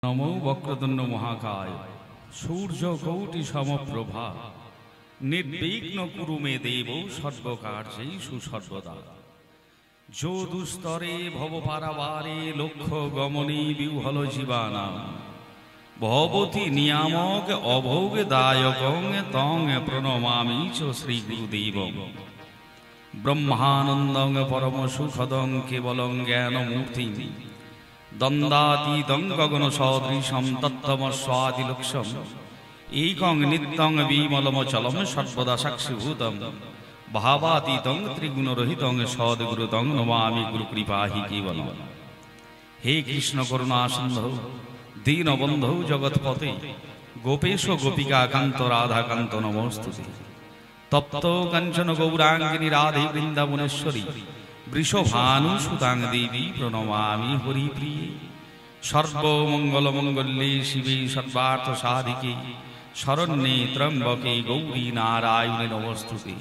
नमो वक्रतुंड महाकाय सूर्य कोटि समप्रभा निर्विघ्न कुरु मे देव सर्वकार्येषु सर्वदा जो दुस्तरे भव पारावारे लक्ष्य गमने विह्वल जीवाना भवति नियामक अभोग दायकं तं प्रणमामि च श्री गुरुदेवं ब्रह्मानंदं परम सुखदं केवलं ज्ञानमूर्तिं दंदातीतं गगन सदृशं तत्तमस्वादिलक्ष्यम् एकं नित्यं विमलमचलं सर्वदा साक्षिभूतं भावातीतं त्रिगुणरहितं सद्गुरुतं नमामि गुरुकृपाहि केवलम्। हे कृष्ण करुणा सिन्धो दीनबन्धो जगत्पते गोपेश गोपिकाकान्त राधाकान्त नमोस्तुते। तप्त काञ्चन गौराङ्गिनी राधे वृन्दावनेश्वरी वृषभानुसुतां देवी प्रणमामि हरिप्रिये। सर्वमङ्गलमङ्गल्ये शिवे सर्वार्थसाधिके शरण्ये त्र्यम्बके गौरी नारायणे नमोस्तुते।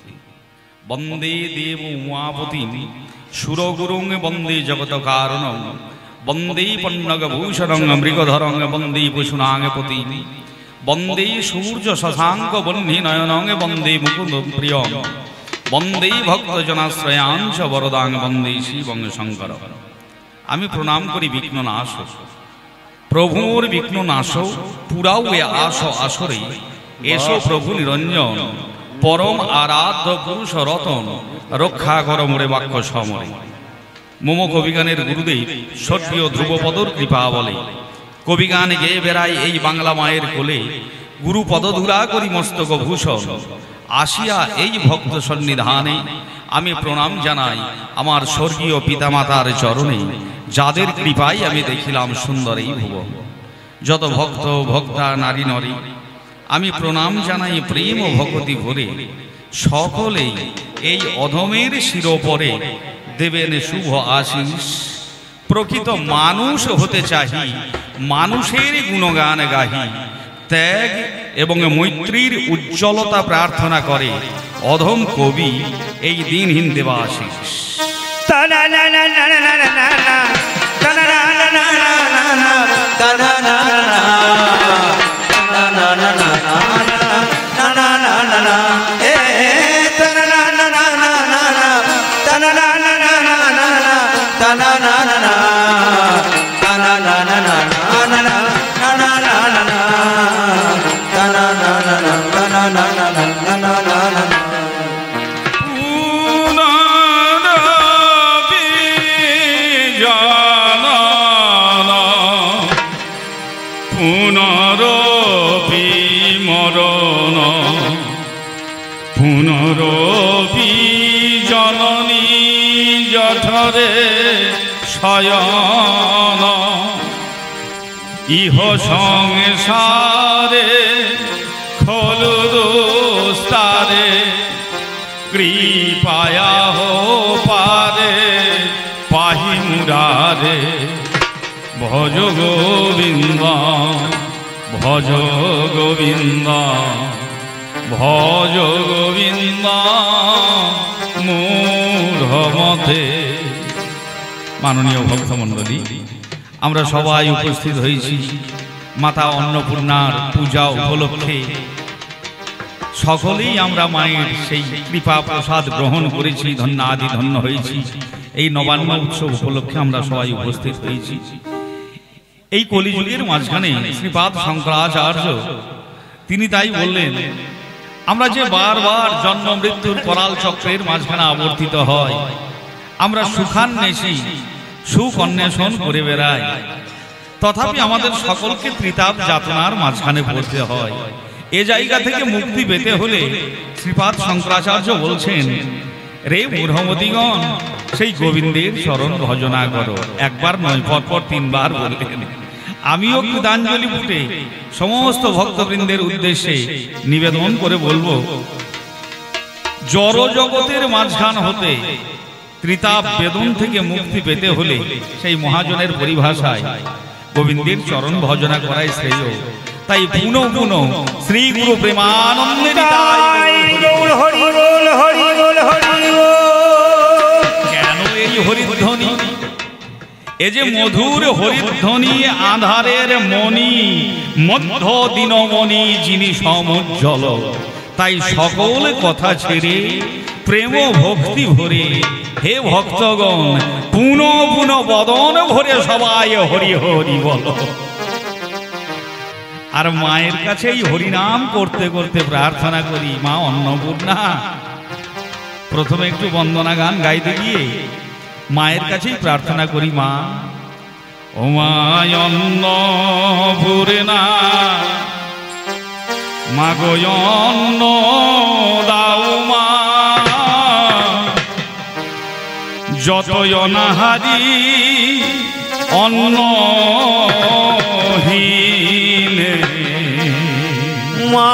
वन्दे देवो उमापतिं सुरगुरुं वन्दे जगत्कारणं वन्दे पन्नगभूषणं मृगधरं वन्दे पशूनां वन्दे सूर्यशशाङ्कवह्निनयनं वन्दे मुकुन्दं प्रियं वन्दे भक्तजनाश्रयां च वरदां वन्दे शिवं शङ्करं। आमी प्रणाम करी विघ्ननाश प्रभुर विघ्ननाश पुराओ ए आस आसरे एसो प्रभु निरंजन परम आराध्य पुरुष रतन रक्षा कर मोरे वाक्य समरे। मम कविगानेर गुरुदेव स्वर्गीय ध्रुवपदर कृपा बले कविगान गेये बेड़ाई এই বাংলা মায়ের কোলে गुरु पदधूरा करी मस्तक भूषण आसिया এই भक्त सन्निधाने आमी प्रणाम जानाई आमार स्वर्गीय पितामातार चरणे যাদের কৃপায় আমি দেখিলাম সুন্দর এই ভুবন। যত ভক্ত ভক্তা নারী নরী আমি প্রণাম জানাই প্রেম ও ভক্তি ভরে সকলেই এই অধমের শিরোপরে দেবেন শুভ আশিস। প্রকৃত মানুষ হতে চাহি মানুষের গুণগান গাহি ত্যাগ এবং মৈত্রীর উজ্জ্বলতা প্রার্থনা করে অধম কবি এই দিনহীন দেবাশিস। পুনরপি জননী জঠরে শয়ন ইহ সংসারে খলু দোস্তারে কৃপায়া হো পারে পাহি মুরারে ভজ গোবিন্দ ভজ গোবিন্দ ভজ গোবিন্দ মূঢ়মতে। মাননীয় ভক্তমণ্ডলী, আমরা সবাই উপস্থিত হয়েছি মাতা অন্নপূর্ণার পূজা উপলক্ষে। সকলেই আমরা মায়ের সেই কৃপা প্রসাদ গ্রহণ করেছি, ধন্যাদি ধন্য হয়েছি। এই নবান্ন উৎসব উপলক্ষে আমরা সবাই উপস্থিত হয়েছি। এই কলিযুগের মাঝখানে শ্রীপাদ শঙ্করাচার্য তিনি তাই বললেন, আমরা যে বারবার জন্ম মৃত্যুর করাল চক্রের মাঝখানে আবর্তিত হয়, আমরা সুখান্বেষী সুখ অন্বেষণ করে বেড়াই, তথাপি আমাদের সকলকে ত্রিতাপ যাতনার মাঝখানে পড়তে হয়। এ জায়গা থেকে মুক্তি পেতে হলে শ্রীপাদ শঙ্করাচার্য বলছেন, রে মূঢ়মতিগণ সেই গোবিন্দের চরণ ভজনা করো। একবার নয়, পরপর তিনবার বললেন। আমিও কৃতাঞ্জলি ফুটে সমস্ত ভক্তবৃন্দের উদ্দেশ্যে নিবেদন করে বলবো, জড় জগতের মাঝখান হতে ত্রিতাপ বেদন থেকে মুক্তি পেতে হলে সেই মহাজনের পরিভাষায় গোবিন্দের চরণ ভজনা করাই শ্রেয়। তাই পুনঃ পুনঃ শ্রী গুরু প্রেমানন্দে কেন এই হরিধ্বনি এ যে মধুর হরিধ্বনি আধারের মণি মধ্য দিনমণি যিনি সমুজ্জ্বল, তাই সকল কথা ছেড়ে প্রেম ভক্তি ভরে হে ভক্তগণ পুন পুন বদন ভরে সবাই হরি হরি বল। আর মায়ের কাছে এই হরিনাম করতে করতে প্রার্থনা করি, মা অন্নপূর্ণা। প্রথমে একটু বন্দনা গান গাইতে গিয়ে মায়ের কাছেই প্রার্থনা করি, মা ও মা অন্নপূর্ণা, মা গো অন্ন দাও মা, যতই অনাহারি অন্নহীন মা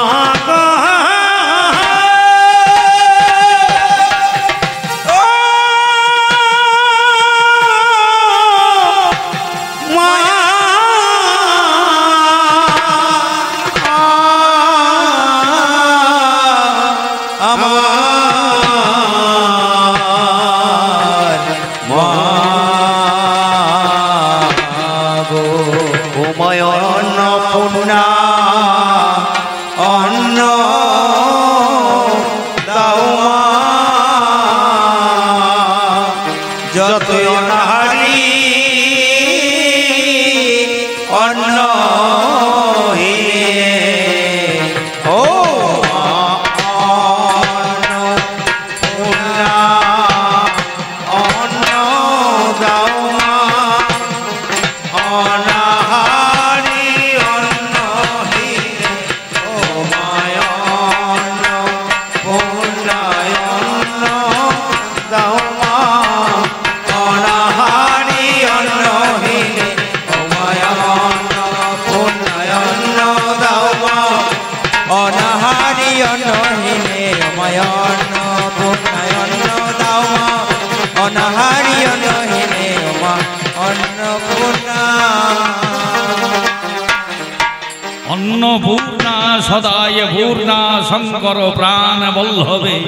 অন্নপূর্ণা সদায় পূর্ণা শঙ্কর প্রাণ বল্লভে,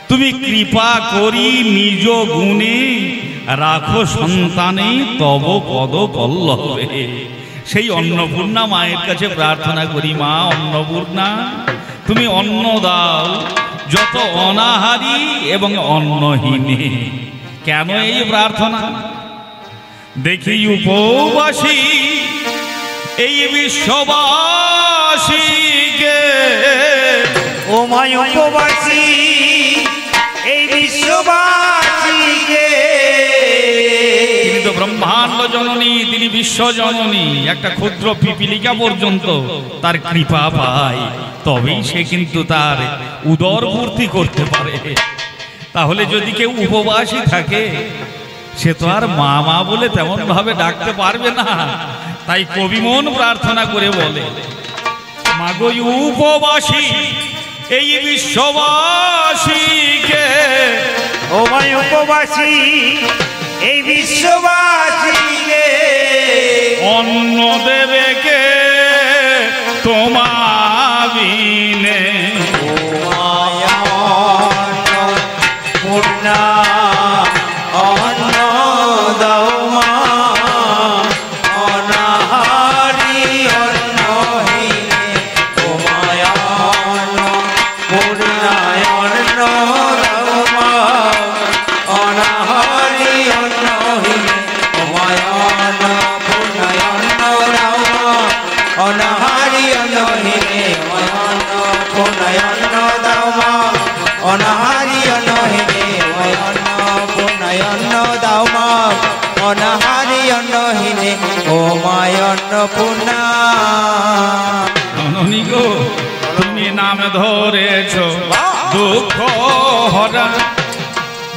তুমি কৃপা করি নিজ গুণে রাখো সন্তানে তব পদ পল্লবে। সেই অন্নপূর্ণা মায়ের কাছে প্রার্থনা করি, মা অন্নপূর্ণা তুমি অন্ন দাও যত অনাহারি এবং অন্নহীনে। কেন এই প্রার্থনা? দেখি উপবাসী এই বিশ্ববাসীকে, ও মায় উপবাসী এই বিশ্ববাসীকে, তিনি তো ব্রহ্মাণ্ড জননী, তিনি বিশ্ব জননী। একটা ক্ষুদ্র পিপিলিকা পর্যন্ত তার কৃপা পায়, তবেই সে কিন্তু তার উদর পূর্তি করতে পারে। তাহলে যদি কেউ উপবাসী থাকে সে তো আর মা মা বলে তেমন ভাবে ডাকতে পারবে না। তাই কবিমন প্রার্থনা করে বলে, মাগো উপবাসী এই বিশ্ববাসীকে, ও মায় উপবাসী এই বিশ্ববাসীকে, অন্ন দেবে কে তোমার বিনে, ও মায় অন্নপূর্ণা অন্ন দাও মা, অনাহারি অন্নহীনে, ও মায় অন্নপূর্ণা অন্ন দাও মা, অনাহারি অন্নহীনে, ও মায় অন্নপূর্ণা অন্ন দাও মা, অনাহারি অন্নহীনে, ও মায় অন্নপূর্ণা অন্ন দাও মা, অনাহারি অন্নহীনে, ও মায় অন্নপূর্ণা অন্ন দাও মা, অনাহারি অন্নহীনে, ও মায় অন্নপূর্ণা। জননী গো তুমি নাম ধরেছ দুঃখ হরা,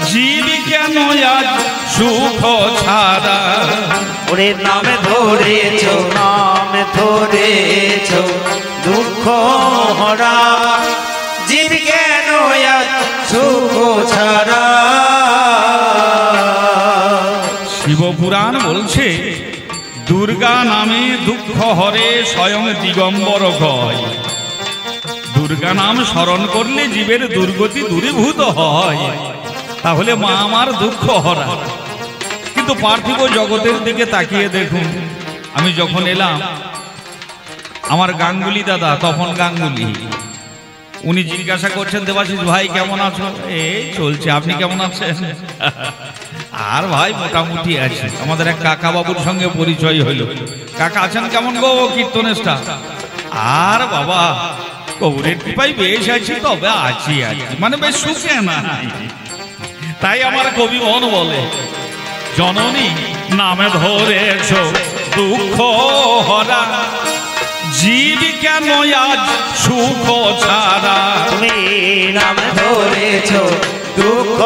জীব কেন আজ সুখ ছাড়া, ওরে নামে ধরেছ, নামে ধরেছ দুঃখ হরা, জীব কেন আজ সুখ ছাড়া। শিবপুরাণ বলছে দুর্গা নামে দুঃখ হরে স্বয়ং দিগম্বর গয়। দুর্গা নাম স্মরণ করলে জীবের দুর্গতি দূরীভূত হয়। তাহলে মা আমার দুঃখ হরা, কিন্তু পার্থিব জগতের দিকে তাকিয়ে দেখুন, আমি যখন এলাম আমার গাঙ্গুলি দাদা, তখন গাঙ্গুলি, উনি জিজ্ঞাসা করছেন দেবাশিস ভাই কেমন আছো? এই চলছে, আপনি কেমন আছেন? আর ভাই মোটামুটি আছে। আমাদের এক কাকা বাবুর সঙ্গে পরিচয় হইল। কাকা আছেন কেমন গো কীর্তনেশটা? আর বাবা কবুরের কৃপায় বেশ আছি, তবে আছি মানে বেশ সুখে না। তাই আমার কবি মন বলে, জননী নামে ধরেছ দুঃখ হরা, জীব কেন আজ সুখ ছাড়া? তুমি নাম ধরেছ দুঃখ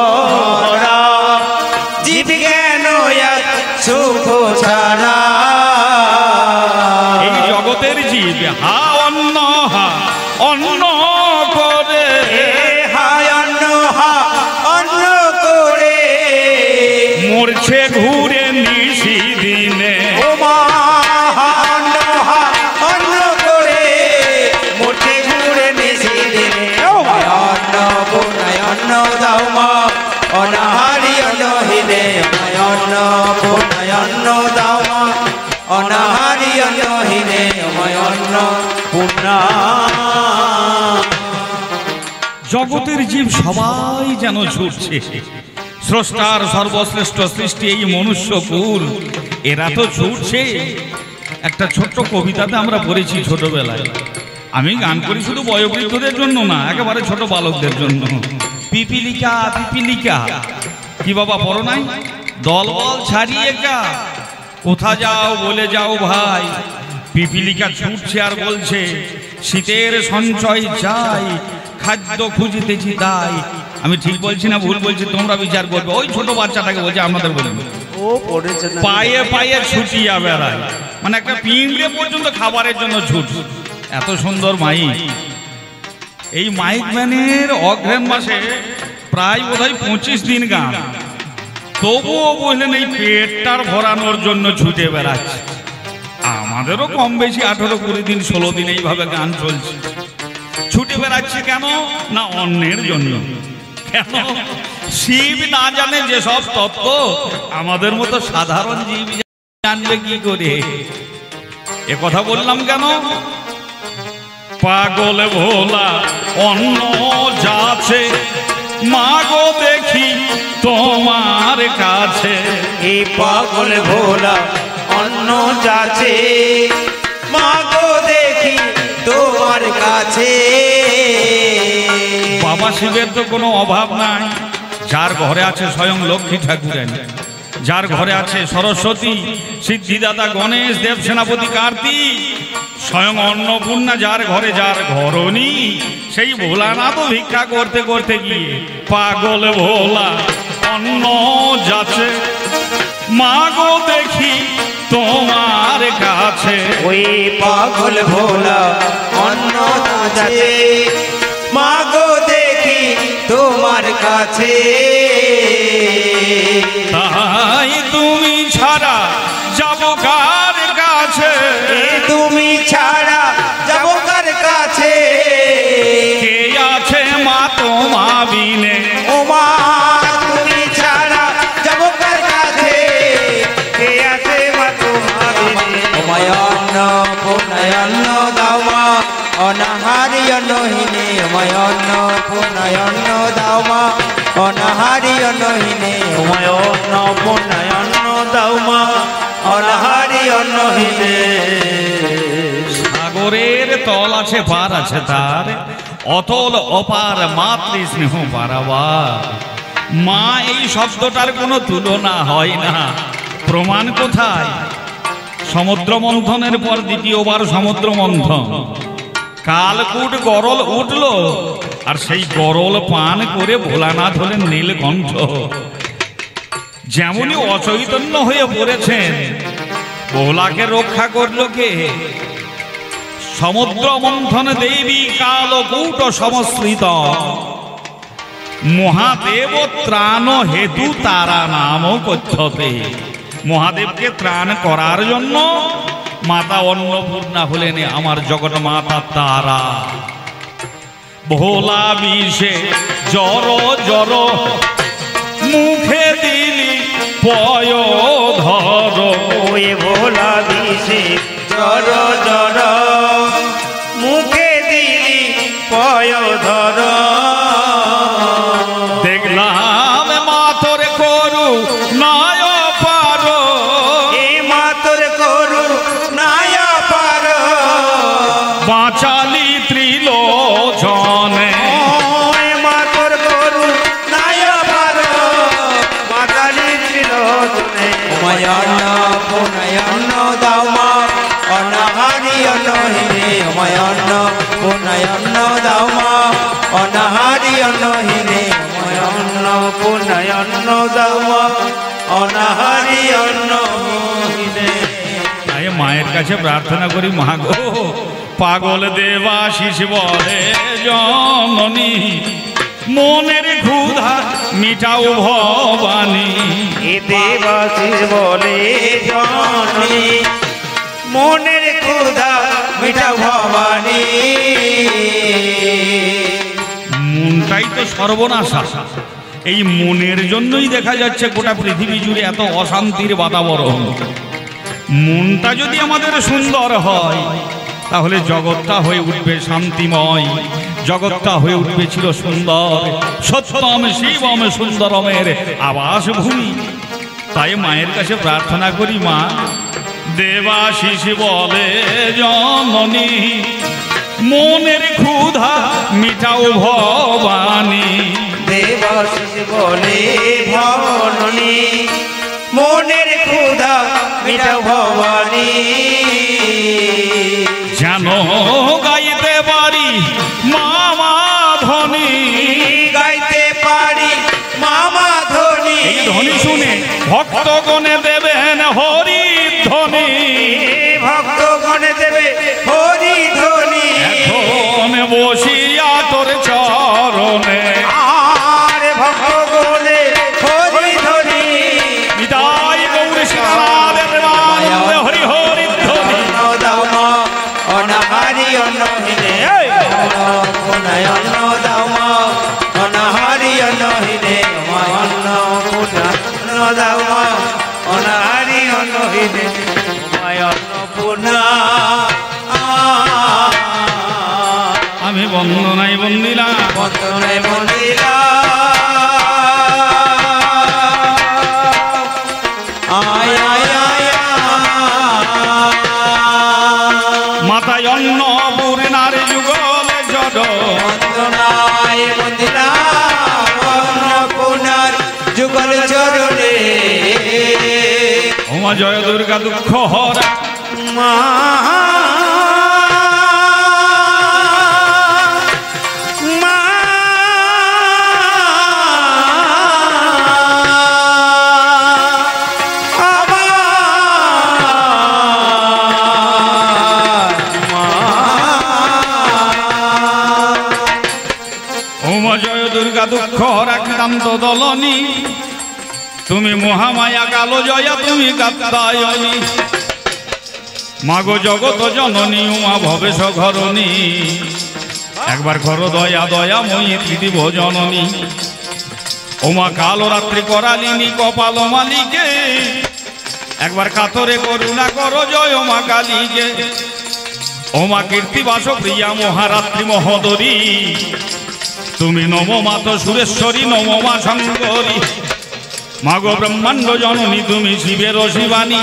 হরা, জীব কেন আজ সুখ ছাড়া? এই জগতের জীব হা অন্য করে, করে মরছে ঘুরে নিশি দিনে। ও মা অন্য করে মোটে ঘুরে নিশি দিনে। অন্য পুনায় অন্ন দাও মা, অনাহারি অনহিনে। অন্য পুনায় অন্ন দাও মা, অনাহারি অনহিনে। অন্ন পুনা। জগতের জীব সবাই যেন ছুটছে, স্রষ্টার সর্বশ্রেষ্ঠ সৃষ্টি এই মনুষ্য কুল, এরা তো ছুটছে। একটা ছোট্ট কবিতাতে আমরা পড়েছি ছোটবেলায়, আমি গান করি শুধু বয়োবৃদ্ধদের জন্য না, একেবারে ছোট বালকদের জন্য। পিপিলিকা পিপিলিকা, কি বাবা পড়ো নাই? দলবল ছাড়িয়ে কা কোথা যাও বলে যাও ভাই। পিপিলিকা ছুটছে আর বলছে শীতের সঞ্চয় চাই, খাদ্য খুঁজিতেছি তাই। আমি ঠিক বলছি না ভুল বলছি তোমরা বিচার করবে। ওই ছোট বাচ্চাটাকে বলছে আমাদের বলবে, ও পড়েছে না, পায়ে পায়ে ছুটিয়া বেড়ায়, মানে একটা পিঁপড়ে পর্যন্ত খাবারের জন্য ছুট। এত সুন্দর মাইক। এই মাইক ম্যানের অগ্রহণ মাসে প্রায় বোধহয় 25 দিন গান, তবুও বললেন এই পেটটার ভরানোর জন্য ছুটে বেড়াচ্ছে। আমাদেরও কম বেশি 18-20 দিন 16 দিন এইভাবে গান চলছে। ছুটে বেড়াচ্ছে কেন না? অন্যের জন্য। কেন? শিব না জানে যেসব তত্ত্ব, আমাদের মতো সাধারণ জীব জানবে কি করে? এ কথা বললাম কেন? পাগল ভোলা অন্য যাচ্ছে, মাগো দেখি তোমার কাছে। এই পাগল ভোলা অন্য যাচ্ছে, মাগো দেখি তোমার কাছে। বাবা শিবের তো কোনো অভাব নাই, যার ঘরে আছে স্বয়ং লক্ষ্মী ঠাকুরেন, যার ঘরে আছে সরস্বতী, সিদ্ধিদাতা গণেশ, দেব সেনাপতি কার্তিক, স্বয়ং অন্নপূর্ণা যার ঘরে, যার ঘরণী সেই ভোলানাথ ভিক্ষা করতে করতে গিয়ে পাগল ভোলা অন্ন যাচ্ছে, মাগো দেখি তোমার কাছে। ওই পাগল ভোলা অন্য যাচ্ছে, মাগো দেখি তোমার কাছে। তাই তুমি ছাড়া যাব কার কাছে? তুমি ছাড়া যাব কার কাছে? কে আছে মা তোমা বিনে? ও মা তুমি ছাড়া যাব কার কাছে? কে আছে মা তোমা বিনে? ও মায়ান্ন পুনায়ন্ন দাও মা, অনাহারি অনহিনে। মায়ান্ন পুনায়ন্ন দাও মা, অনাহারি অনহিনে। মায়ান্ন পুনায়ন্ন দাও মা, অনাহারি অনহিনে। সাগরের তল আছে পার আছে তার, অতল অপার মাতৃ স্নেহ পারাবার। মা এই শব্দটার কোনো তুলনা হয় না। প্রমাণ কোথায়? সমুদ্র মন্থনের পর দ্বিতীয়বার সমুদ্র মন্থন, কালকূট গরল উঠলো, আর সেই গরল পান করে ভোলানাথ হলেন নীলকণ্ঠ। যেমনই অচৈতন্য হয়ে পড়েছেন, ভোলাকে রক্ষা করলো কে? সমুদ্র মন্থন দেবী কালকূট সমশ্রিত, মহাদেব ত্রাণ হেতু তারা নাম কথ্যতে। মহাদেবকে ত্রাণ করার জন্য মাতা অন্নপূর্ণা হলেন আমার জগৎ মাতা তারা। ভোলা বিষে জড় জড় মুখে দিলি পয় ধর ওয়ে ভোলা বিষে জর জর মুখে দিলি পয় ধর দেখলাম মা তোর করু নয় পার এ মা তোর করু নাই পার বাঁচালি ত্রিলোচনে এ মা তোর করু নাই পার বাঁচালি ত্রিলোচনে অময়ন্ন পুনয়ন্ন দাও মা অনাহারি অনহিনে অময়ন্ন পুনয়ন্ন দাও মা অনাহারি অনহিনে অময়ন্ন পুনয়ন্ন দাও মা অনাহারি অনহিনে। তাই মায়ের কাছে প্রার্থনা করি, মা গো পাগল দেবাশিস বলে জননী মনের ক্ষুধা মিটাও ভবানী। এ দেবাশিস বলে জননী মনের ক্ষুধা মিটা ভবানী। মনটাই তো সর্বনাশা, এই মনের জন্যই দেখা যাচ্ছে গোটা পৃথিবী জুড়ে এত অশান্তির বাতাবরণ। মনটা যদি আমাদের সুন্দর হয় তাহলে জগৎটা হয়ে উঠবে শান্তিময়, জগৎটা হয়ে উঠবে ছিল সুন্দর, সত্যম শিবম সুন্দরমের আবাস ভূমি। তাই মায়ের কাছে প্রার্থনা করি, মা দেবাশিস বলে জননী মনের ক্ষুধা মিটাও ভবানী। দেবাশিস বলে ভবানী মনের ক্ষুধা মিটা ভবানী। যেন গাইতে পারি মামা ধ্বনি, গাইতে পারি মামা ধ্বনি। এই ধ্বনি শুনে ভক্তগণে দেবেন হরি ধ্বনি, ভক্তগণে দেবে হরি ধ্বনি। এখন বসিয়া তোর চরণে আর ভক্তগণে হরি ধ্বনি। বিদায় গৌর সীতারামের নামে হরি হরি ধ্বনি। দাও মা অনাহারি অনহিনে পুনয়ন্ন দাও মা অনাহারি অনহিনে অন্ন পুনয়ন্ন দাও মা অনাহারি অনহিনে অন্ন পুনা। আমি বন্দনায় বন্দিলা বন্দনায় বন্দিলা আয় আয় আয় মাতায় অন্ন পূর্ণার যুগলে জড বন্দনায় বন্দিলা অন্নপূর্ণার যুগল চরণে ওমা জয় দুর্গা দুঃখ হরা মা মা ওমা জয় দুর্গা দুঃখ হরা ক্রান্ত দলনী তুমি মহামায়া কালো জয়া তুমি কাত্তায়নী। মাগো জগত জননী উমা ভবেশ ঘরণী একবার ঘর দয়া দয়াময়ী ত্রিদিব জননী। ওমা কালো রাত্রি করালিনী কপাল মালিকে একবার কাতরে করুণা করো জয় মা কালীকে। ওমা কীর্তিবাস প্রিয়া মহারাত্রি মহোদরী তুমি নবমাত সুরেশ্বরী নবমা শঙ্করী। মাগো ব্রহ্মাণ্ড জননী তুমি শিবের শিবানী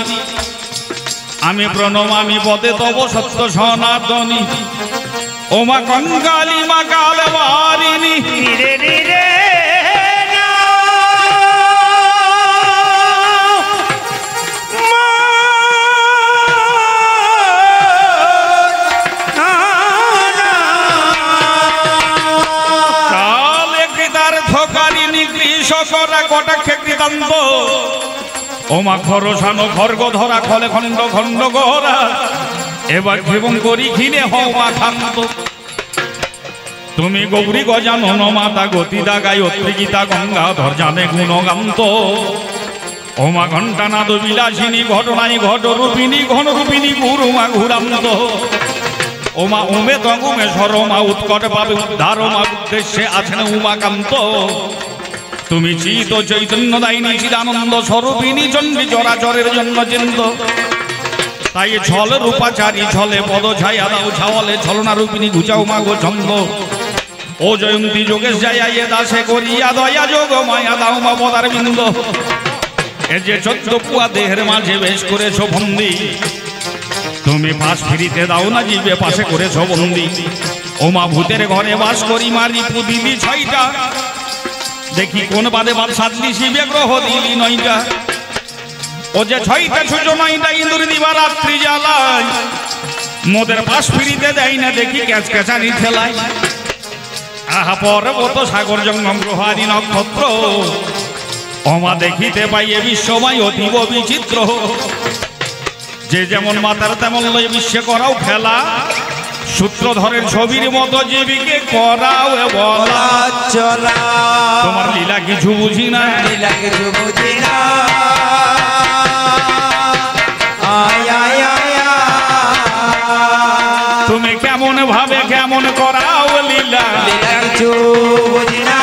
আমি প্রণমামি পদে তব সত্য সনাতনী। ওমা কঙ্কালী মা কালবারিণী রে রে রে কটাক্ষে কৃতান্ত ওমা খরসানো খর্গ ধরা খলে খণ্ড খণ্ড গহরা এবার জীবন করি ঘিনে হওয়া খান্ত। তুমি গৌরী গজানন মাতা গতিদা গায়ত্রী গীতা গঙ্গাধর জানে গুণগান্ত। ওমা ঘণ্টানাদ বিলাসিনী ঘটনাই ঘটরূপিণী ঘনরূপিণী গুরুমা ঘুরান্ত। ওমা উমে তঙ্গুমে সরমা উৎকট পাবে উদ্ধার মা উদ্দেশ্যে আছেন উমাকান্ত। তুমি চিত চৈতন্য দায়িনী চিদানন্দ স্বরূপিণী চণ্ডী চরাচরের জন্য চিন্ত। তাই ছল রূপাচারী ছলে পদ ছায়া দাও ছাওয়ালে ছলনা রূপিণী ঘুচাও মাগো ছন্দ। ও জয়ন্তী যোগেশ যাইয়া দাসে করিয়া দয়া যোগ মায়া দাও মা পদার বিন্দ। এ যে 14 পুয়া দেহের মাঝে বেশ করেছ বন্দি, তুমি পাশ ফিরিতে দাও না জীবে পাশে করেছ বন্দি। ও মা ভূতের ঘরে বাস করি মারি দিলি 6টা, দেখি কোন বাদে বাদ 7 শিবে গ্রহ দিলি 9টা। ও যে 6টা ছুজো 9টা ইঁদুর দিবা রাত্রি জ্বালায়, মোদের পাশ ফিরিতে দেয় না দেখি ক্যাচ ক্যাচানি ঠেলায়। আহা পর্বত সাগর জঙ্গম গ্রহ আদি নক্ষত্র, অমা দেখিতে পাই এ বিশ্বময় অতীব বিচিত্র। যে যেমন মাতার তেমন লয় বিশ্বে করাও খেলা, সূত্রধরের ছবির মতো জীবিকে করাও বলা চলা। তোমার লীলা কিছু বুঝি না, লীলা কিছু বুঝি না। আয় আয় আয় তুমি কেমন ভাবে কেমন করাও লীলা, লীলা কিছু বুঝি না,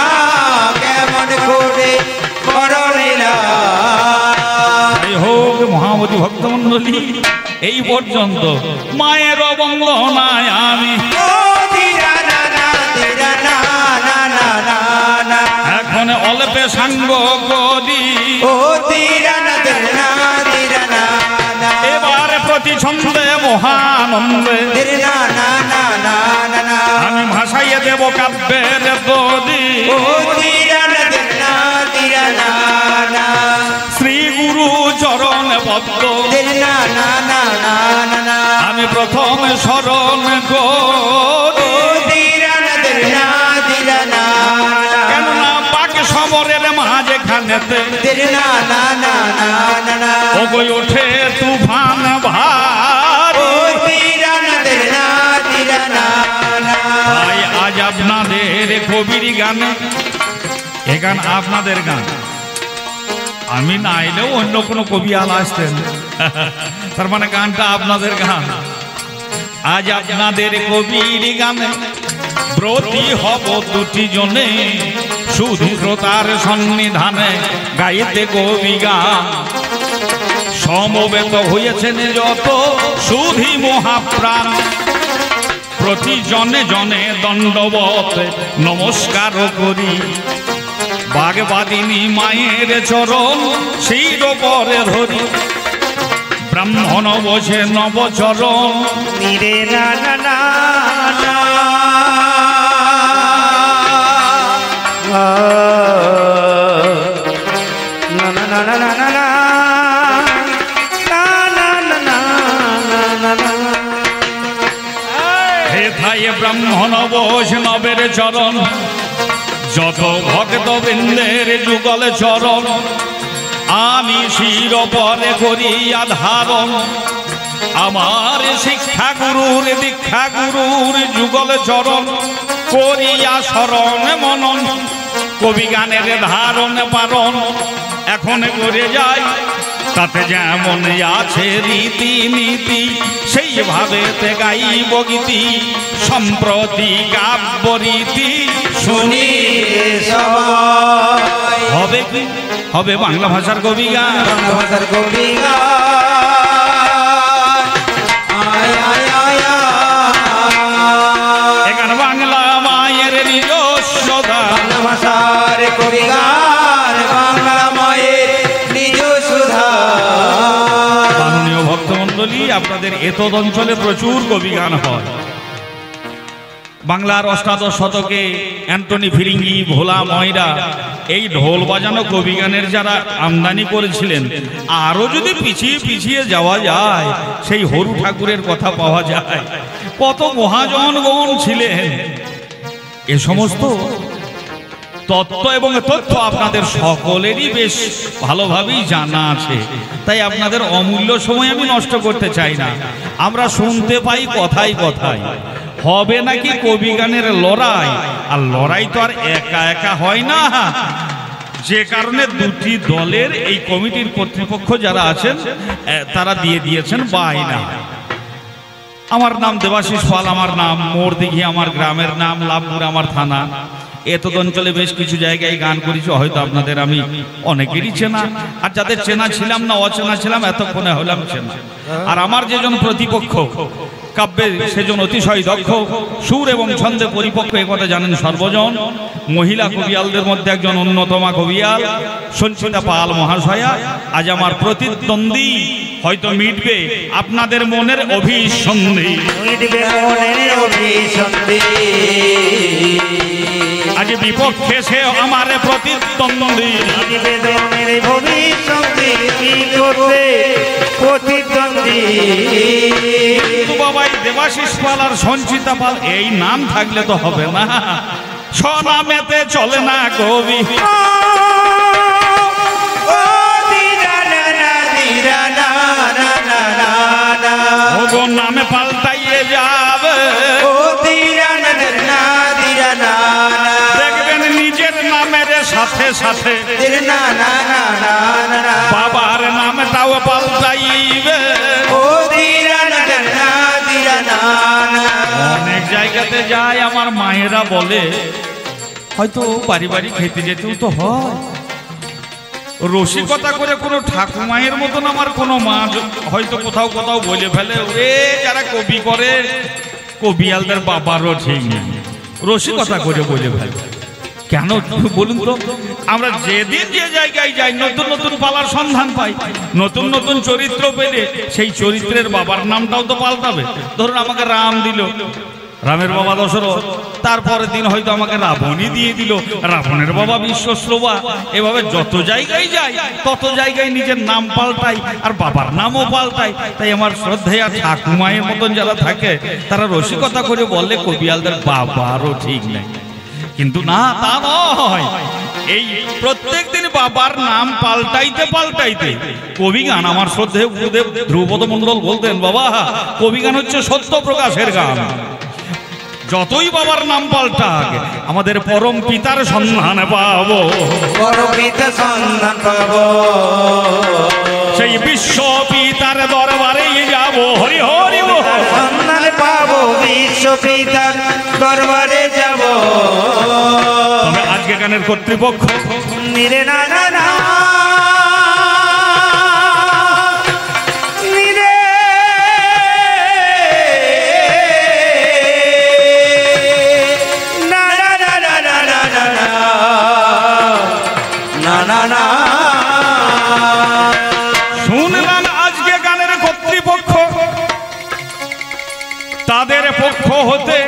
কেমন করে করো লীলা। যাই হোক মহামতি ভক্তমণ্ডলী, এই পর্যন্ত মায়ের বন্দনায় আমি এখন অল্পে সাঙ্গ করি। এবার প্রতি ছন্দে মহানন্দে আমি ভাসাইয়ে দেব কাব্যের দদি। শ্রী গুরু চরণ পদ্ম আমি প্রথম স্মরণ করি। কেননা পাক সমরের মাঝখানেতে ওগো ওঠে তুফান ভারী। তাই আজ আপনাদের কবির গানে, এ গান আপনাদের গান, আমি না এলেও অন্য কোনো কবি আল আসতেন, তার মানে গানটা আপনাদের গান। আজ আপনাদের কবির গানে ব্রতী হব 2টি জনে, শুধু শ্রোতার সন্নিধানে গাইতে কবি গান। সমবেত হয়েছেন যত সুধী মহাপ্রাণ, প্রতি জনে জনে দণ্ডবত নমস্কার করি। বাগবাদিনী মায়ের চরণ শির পরে ধরি, ব্রাহ্মণ বসে নবচরণ নিরে না না না না। হেথায় ব্রাহ্মণ বৈষ্ণবের চরণ, যত ভক্ত বৃন্দের যুগল চরণ আমি শির পরে করিয়া ধারণ। আমার শিক্ষা গুরুর দীক্ষা গুরুর যুগল চরণ করিয়া শরণ মনন, কবি গানের ধারণ পারণ এখন করে যাই। তাতে যেমন আছে রীতি নীতি, সেইভাবে গাইব গীতি। সম্প্রতি কাব্য রীতি শুনি সবাই। হবে কি হবে বাংলা ভাষার কবি গান, বাংলা ভাষার কবি গান। আয় আয় আয় এখানে বাংলা মায়ের নিজস্ব গান। বাংলা ভাষার কবি গান, বাংলা মায়ের নিজ সুধা। মাননীয় ভক্তমণ্ডলী, আপনাদের এতদ অঞ্চলে প্রচুর কবি গান হয়। বাংলার অষ্টাদশ শতকে অ্যান্টনি ফিরিঙ্গি, ভোলা ময়রা এই ঢোল বাজানো কবি গানের যারা আমদানি করেছিলেন, আরো যদি পিছিয়ে পিছিয়ে যাওয়া যায় সেই হরু ঠাকুরের কথা পাওয়া যায়। কত মহাজনগণ ছিলেন। এ সমস্ত তত্ত্ব এবং তথ্য আপনাদের সকলেরই বেশ ভালোভাবেই জানা আছে, তাই আপনাদের অমূল্য সময় আমি নষ্ট করতে চাই না। আমরা শুনতে পাই কথায় কথায় হবে নাকি কবি গানের লড়াই, আর লড়াই তো আর একা একা হয় না। যে কারণে 2টি দলের এই কমিটির কর্তৃপক্ষ যারা আছেন তারা দিয়ে দিয়েছেন বায়না। আমার নাম দেবাশিস পাল, আমার নাম মোরদিঘি, আমার গ্রামের নাম, লাভপুর আমার থানা। এতদ অঞ্চলে বেশ কিছু জায়গায় গান করেছি, হয়তো আপনাদের আমি অনেকেরই চেনা, আর যাদের চেনা ছিলাম না অচেনা ছিলাম এতক্ষণে হলাম চেনা। আর আমার যেজন প্রতিপক্ষ কাব্যের সেজন অতিশয় দক্ষ, সুর এবং ছন্দে পরিপক্ক, একথা জানেন সর্বজন। মহিলা কবিয়ালদের মধ্যে একজন অন্যতমা কবিয়াল সঞ্চিতা পাল মহাশয়া। আজ আমার প্রতিদ্বন্দ্বী, হয়তো মিটবে আপনাদের মনের অভিসন্ধি, আজ বিপক্ষে সে আমার প্রতিদ্বন্দ্বী, বাবাই দেবাশিস পাল আর সঞ্চিতা পাল এই নাম থাকলে তো হবে না, স্বনামেতে চলে না কবি। নামে পাল্টাইয়ে যাবে, দেখবেন নিজের নামের সাথে সাথে বাবার নামটাও পাল্টাইবে। অনেক জায়গাতে যায় আমার মায়েরা বলে, হয়তো পারিবারিক খেতে যেতেও তো হয়, রসিকতা করে কোনো ঠাকুমায়ের মতন আমার কোনো মা হয়তো কোথাও কোথাও বলে ফেলে, ওরে যারা কবি করে কবিয়ালদের বাবারও ঠিক নেই, রসিকতা করে বলে ফেলে। কেন বলুন তো? আমরা যেদিন যে জায়গায় যাই নতুন নতুন পালার সন্ধান পাই, নতুন নতুন চরিত্র পেলে সেই চরিত্রের বাবার নামটাও তো পাল্টাবে। ধরুন আমাকে রাম দিল, রামের বাবা দশরথ, তারপরের দিন হয়তো আমাকে রাবণই দিয়ে দিল, রাবণের বাবা বিশ্বশ্রবা। এভাবে যত জায়গায় যাই তত জায়গায় নিজের নাম পাল্টাই আর বাবার নামও পাল্টাই। তাই আমার শ্রদ্ধেয়া ঠাকুমায়ের মতন যারা থাকে তারা রসিকতা করে বললে কবিয়ালদের বাবারও ঠিক নেই, কিন্তু না, তা নয়। এই প্রত্যেক দিন বাবার নাম পাল্টাইতে পাল্টাইতে কবি গান, আমার শ্রদ্ধেয় গুরুদেব ধ্রুপদ মন্ডল বলতেন, বাবা কবি গান হচ্ছে সত্য প্রকাশের গান। যতই বাবার নাম পাল্টাক আমাদের পরম পিতার সন্ধান পাবো, পরম পিতার সন্ধান পাবো, সেই বিশ্ব পিতার দরবারে যাব, হরি হরি সন্ধান পাবো, বিশ্ব পিতার দরবারে যাব। তবে আজকে গানের কর্তৃপক্ষ নিরে না না না শুনলেন আজকে গানের কর্তৃপক্ষ, তাদের পক্ষ হতে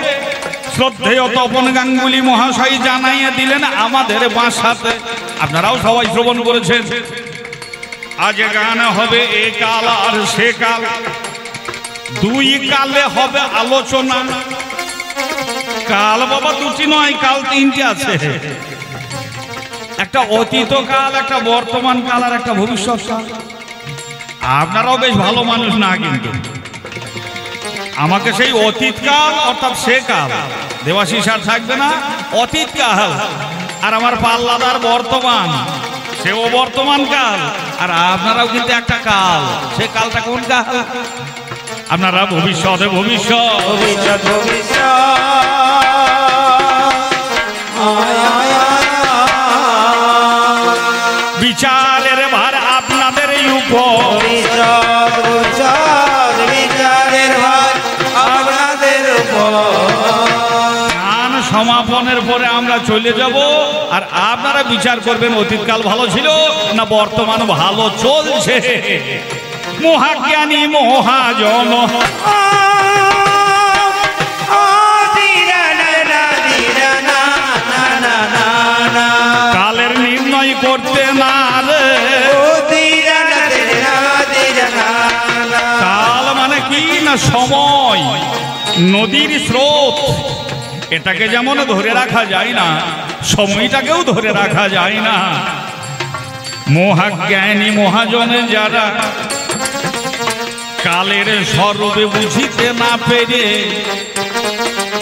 শ্রদ্ধেয় তপন গাঙ্গুলি মহাশয় জানাইয়া দিলেন আমাদের বাসাতে। আপনারাও সবাই শ্রবণ করেছেন, আজ গান হবে এ কাল আর সে কাল, দুই কালে হবে আলোচনা। কাল বাবা দুটি নয়, কাল তিনটি আছে, একটা অতীত কাল, একটা বর্তমান কাল আর একটা ভবিষ্যৎ কাল। আপনারাও বেশ ভালো মানুষ না, কিন্তু আমাকে সেই অতীত কাল অর্থাৎ সে কাল দেবাশিস আর থাকবে না, অতীত কাল, আর আমার পাল্লাদার বর্তমান, সেও বর্তমান কাল, আর আপনারাও কিন্তু একটা কাল। সে কালটা কোন কাল? আপনারা ভবিষ্যতে ভবিষ্যৎ, ভবিষ্যৎ ভবিষ্যৎ বিচারের ভার আপনাদের উপর, বিচারের ভার আপনাদের উপর। গান সমাপনের পরে আমরা চলে যাব, আর আপনারা বিচার করবেন অতীতকাল ভালো ছিল না বর্তমান ভালো চলছে। মহাজ্ঞানী মহাজন কালের নির্ণয় করতে না রে, কাল মানে কি না সময়, নদীর স্রোত, এটাকে যেমন ধরে রাখা যায় না, সময়টাকেও ধরে রাখা যায় না। মহাজ্ঞানী মহাজনে যারা কালের স্বরূপে বুঝিতে না পেরে,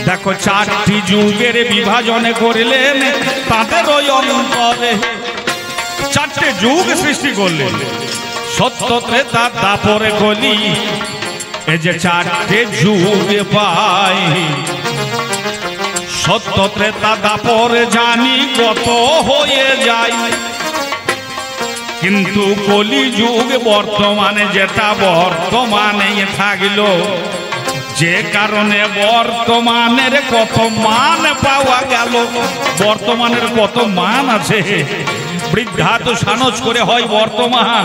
দেখো চারটি যুগের বিভাজনে করলেন তাদের ওই অন্তরে, চারটে যুগ সৃষ্টি করলেন, সত্য ত্রেতা দাপরে কলি, এই যে চারটে যুগ পাই সত্য ত্রেতা দাপর জানি কত হয়ে যায়, কিন্তু কলিযুগ বর্তমানে যেটা বর্তমানে থাকলো, যে কারণে বর্তমানের কত মান পাওয়া গেল। বর্তমানের কত মান আছে, বৃদ্ধা তো সানজ করে হয় বর্তমান,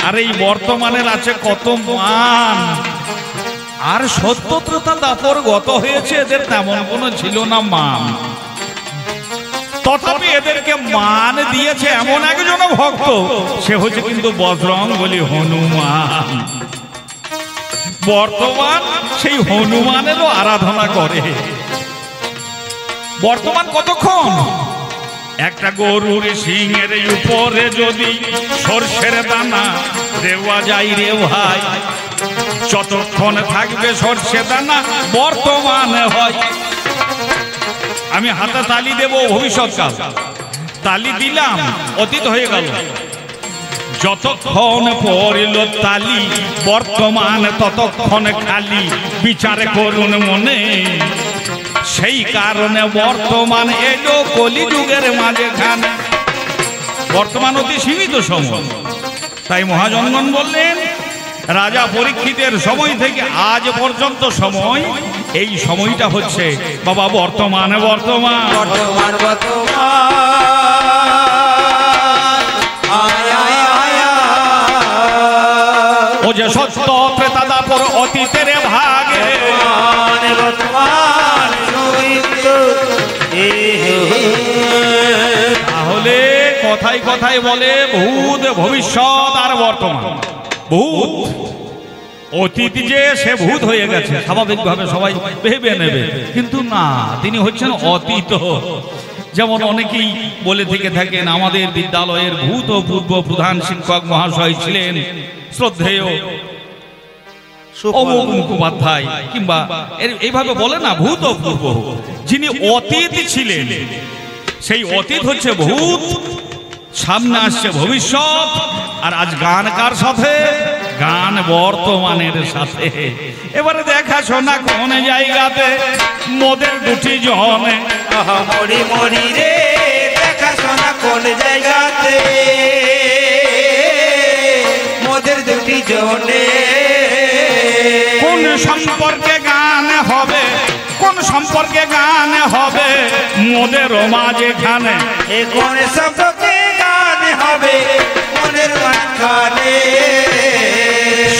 আর এই বর্তমানের আছে কত মান। আর সত্যত্রতা দাপর গত হয়েছে, এদের তেমন কোনো ছিল না মান, তথাপি এদেরকে মান দিয়েছে এমন একজন ভক্ত, সে হচ্ছে কিন্তু বজরংবলী হনুমান। বর্তমান সেই হনুমানেরও আরাধনা করে। বর্তমান কতক্ষণ? একটা গরুর সিংহের উপরে যদি সর্ষের দানা দেওয়া যায় রে ভাই, যতক্ষণ থাকবে সর্ষে দানা বর্তমানে হয়। আমি হাতে তালি দেব ভবিষ্যৎকাল, তালি দিলাম অতীত হয়ে গেল, যতক্ষণ পড়ল তালি বর্তমান ততক্ষণ খালি, বিচার করুন মনে। সেই কারণে বর্তমান এলো কলিযুগের মাঝখানে। বর্তমান অতি সীমিত সময়, তাই মহাজনগণ বললেন রাজা পরীক্ষিতের সময় থেকে আজ পর্যন্ত সময়, এই সময়টা হচ্ছে বাবা বর্তমানে বর্তমান বর্তমান বর্তমান ও যে সত্য ত্রেতা দাপর অতীতের ভাগে, তাহলে কথায় কথায় বলে ভূত ভবিষ্যৎ আর বর্তমান। ভূত অতীত যে সে ভূত হয়ে গেছে স্বাভাবিকভাবে সবাই ভেবে নেবে, কিন্তু না, তিনি হচ্ছেন অতীত। যেমন অনেকেই বলে থেকে থাকেন আমাদের বিদ্যালয়ের ভূতপূর্ব প্রধান শিক্ষক মহাশয় ছিলেন শ্রদ্ধেয় অমুক মুখোপাধ্যায়, কিংবা এইভাবে বলে না ভূতপূর্ব, যিনি অতীত ছিলেন সেই অতীত হচ্ছে ভূত, সামনে আসছে ভবিষ্যৎ। আর আজ গান কার সাথে? গান বর্তমানের সাথে। এবারে দেখা শোনা কোন জায়গাতে মোদের দুটি জনে মরি মরি রে, দেখা শোনা কোন জায়গাতে মোদের দুটি জনে। কোন সম্পর্কে গান হবে, কোন সম্পর্কে গান হবে মোদের মাঝখানে? এ কোন সম্পর্কে গান হবে মনের মাঝখানে?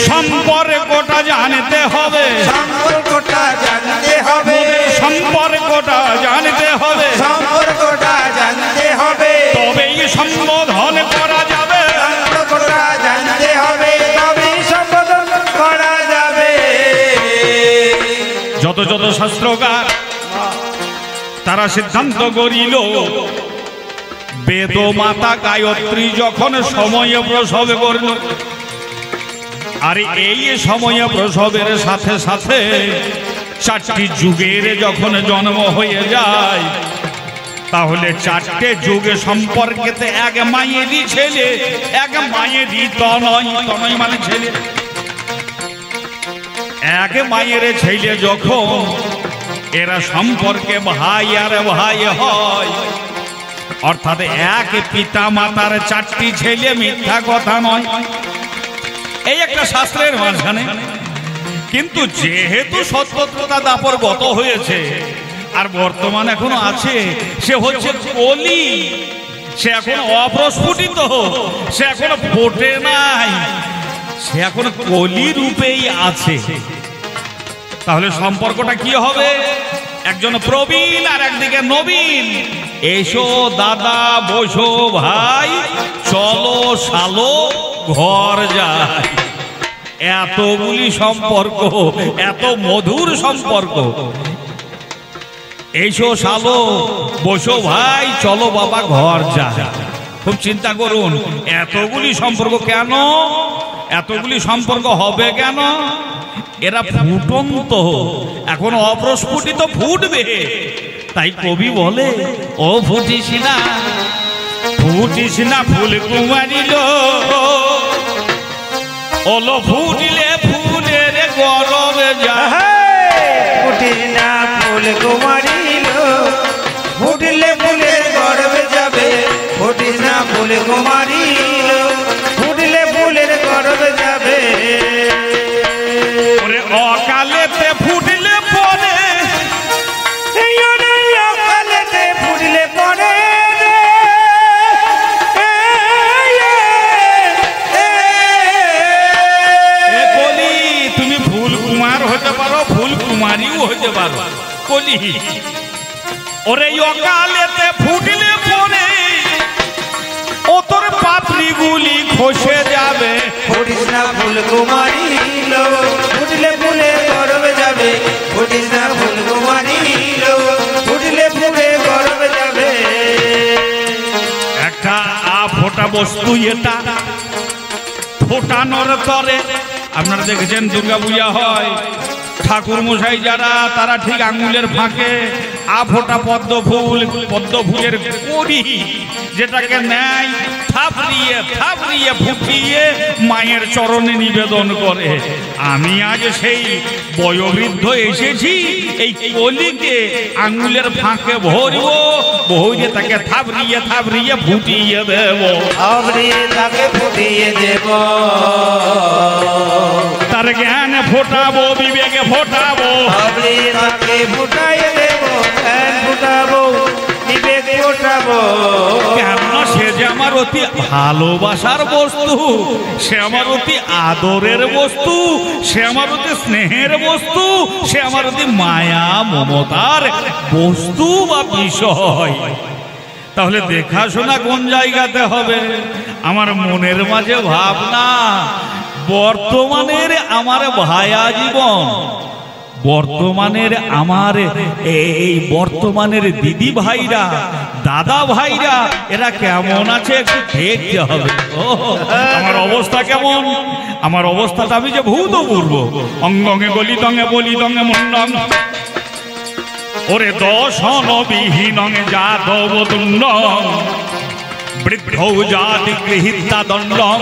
সম্পর্কটা জানতে হবে, সম্পর্কটা জানতে হবে, সম্পর্কটা জানতে হবে, সম্পর্কটা জানতে হবে, তবেই সম্বোধন করা যাবে। সম্পর্কটা জানতে হবে, তবেই সম্বোধন করা যাবে। যত যত শাস্ত্রকার তারা সিদ্ধান্ত করিল, বেদ মাতা গায়ত্রী যখন সময়ে প্রসব করল, আর এই সময়ে প্রসবের সাথে সাথে চারটি যুগের যখন জন্ম হয়ে যায়, তাহলে চারটে যুগে সম্পর্কেতে এক মায়েরই ছেলে, এক মায়েরই তনয়, তনয় মানে ছেলে, এক মায়ের ছেলে যখন এরা সম্পর্কে ভাই আর ভাই হয়, অর্থাৎ এক পিতা মাতার চারটি ছেলে, মিথ্যা কথা নয়। এই একটা শাস্ত্রের মাঝখানে। কিন্তু যেহেতু সত্যত্রতা দাপর গত হয়েছে আর বর্তমান এখনো আছে, সে হচ্ছে কলি, সে এখনো অপ্রস্ফুটিত, সে এখনো ফোটে নাই, সে এখনো কলি রূপেই আছে। তাহলে সম্পর্কটা কি হবে? একজন প্রবীণ আর একদিকে নবীন। এসো দাদা, বসো ভাই, চলো শালো, ঘর যায়। এতগুলি সম্পর্ক, এত মধুর সম্পর্ক। এসো শালো, বসো ভাই, চলো বাবা ঘর যায়। খুব চিন্তা করুন, এতগুলি সম্পর্ক কেন? এতগুলি সম্পর্ক হবে কেন? এরা ফুটন্ত, এখন অপ্রস্ফুটিত, ফুটবে। তাই কবি বলে, ও ফুটিস না, ফুটিস না ফুল কুমারিল, ওলো ফুটিলে ফুলের গরমে যায়। ফুটিস না ফুল কুমারিল, ফুল কুমারী ফুটলে ফুলের গরব যাবে ওরে অকালেতে ফুটলে পরে অকালেতে ফুটলে পরে কলি তুমি ফুল কুমার হতে পারো ফুল কুমারীও হতে পারো কলি ওরে অকালেতে ফুটলে পরে ও তোর পাপড়িগুলি খসে যাবে ফুটিস না ফুল কুমারী ফুটলে ফুলে গরব যাবে ফুটিস না ফুল কুমারী ফুটলে ফুলে গরব যাবে একটা ফোটা বস্তু এটা ফোটানোর তরে আপনারা দেখেছেন দুর্গা পূজা হয় ঠাকুর মশাই যারা তারা ঠিক আঙ্গুলের ফাঁকে ফোটা পদ্ম ফুলের কড়ি যেটাকে নেয় থাপড়িয়ে ফুটিয়ে মায়ের চরণে নিবেদন করে আমি আজ সেই বয়োবৃদ্ধ এসেছি এই কলিকে আঙ্গুলের ফাঁকে ভরিয়ে তাকে থাপড়িয়ে ফুটিয়ে দেব তাকে ফুটিয়ে দেব তার জ্ঞান ফোটাবো বিবেকে ফোটাবো তাকে ফুটাইয়ে দেব জ্ঞান ফুটাবো বিবেক ফোটাবো কেন সে যে আমার অতি ভালোবাসার বস্তু সে আমার অতি আদরের বস্তু সে আমার অতি স্নেহের বস্তু সে আমার অতি মায়া মমতার বস্তু বা বিষয় তাহলে দেখাশোনা কোন জায়গাতে হবে আমার মনের মাঝে ভাবনা বর্তমানের আমার ভায়া জীবন বর্তমানের আমার এই বর্তমানের দিদি ভাইরা দাদা ভাইরা এরা কেমন আছে একটু দেখতে হবে আমার অবস্থা কেমন আমার অবস্থাটা আমি যে ভূতপূর্ব অঙ্গঙ্গে গলিতঙ্গে বলিতঙ্গে মন্ডং ওরে দশনবিহীনং যাদব তুণ্ডং বৃদ্ধৌ জাতি গৃহীতা দণ্ডং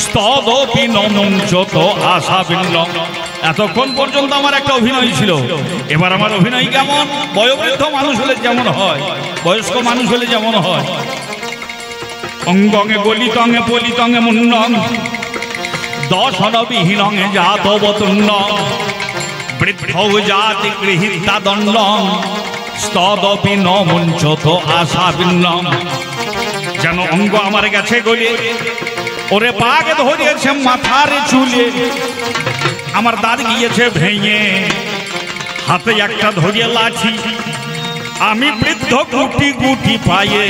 স্তদপি নমুঞ্চত আশাবিন্দং এতক্ষণ পর্যন্ত আমার একটা অভিনয় ছিল এবার আমার অভিনয় কেমন বয়োবৃদ্ধ মানুষ হলে যেমন হয় বয়স্ক মানুষ হলে যেমন হয় অঙ্গঙ্গে গলিতঙ্গে পলিতঙ্গে মুন্ডং দশনবিহীনং যাদব তুণ্ডং বৃদ্ধৌ জাতি গৃহীতা দণ্ডং স্তদপি নমুঞ্চত আশাবিন্দং যেন অঙ্গ আমার গেছে গলি ওরে পাক ধরিয়েছে মাথার চুলে আমার দাঁত গিয়েছে ভেঙে হাতে একটা ধরিয়ে লাঠি আমি বৃদ্ধ গুটি গুটি পায়ে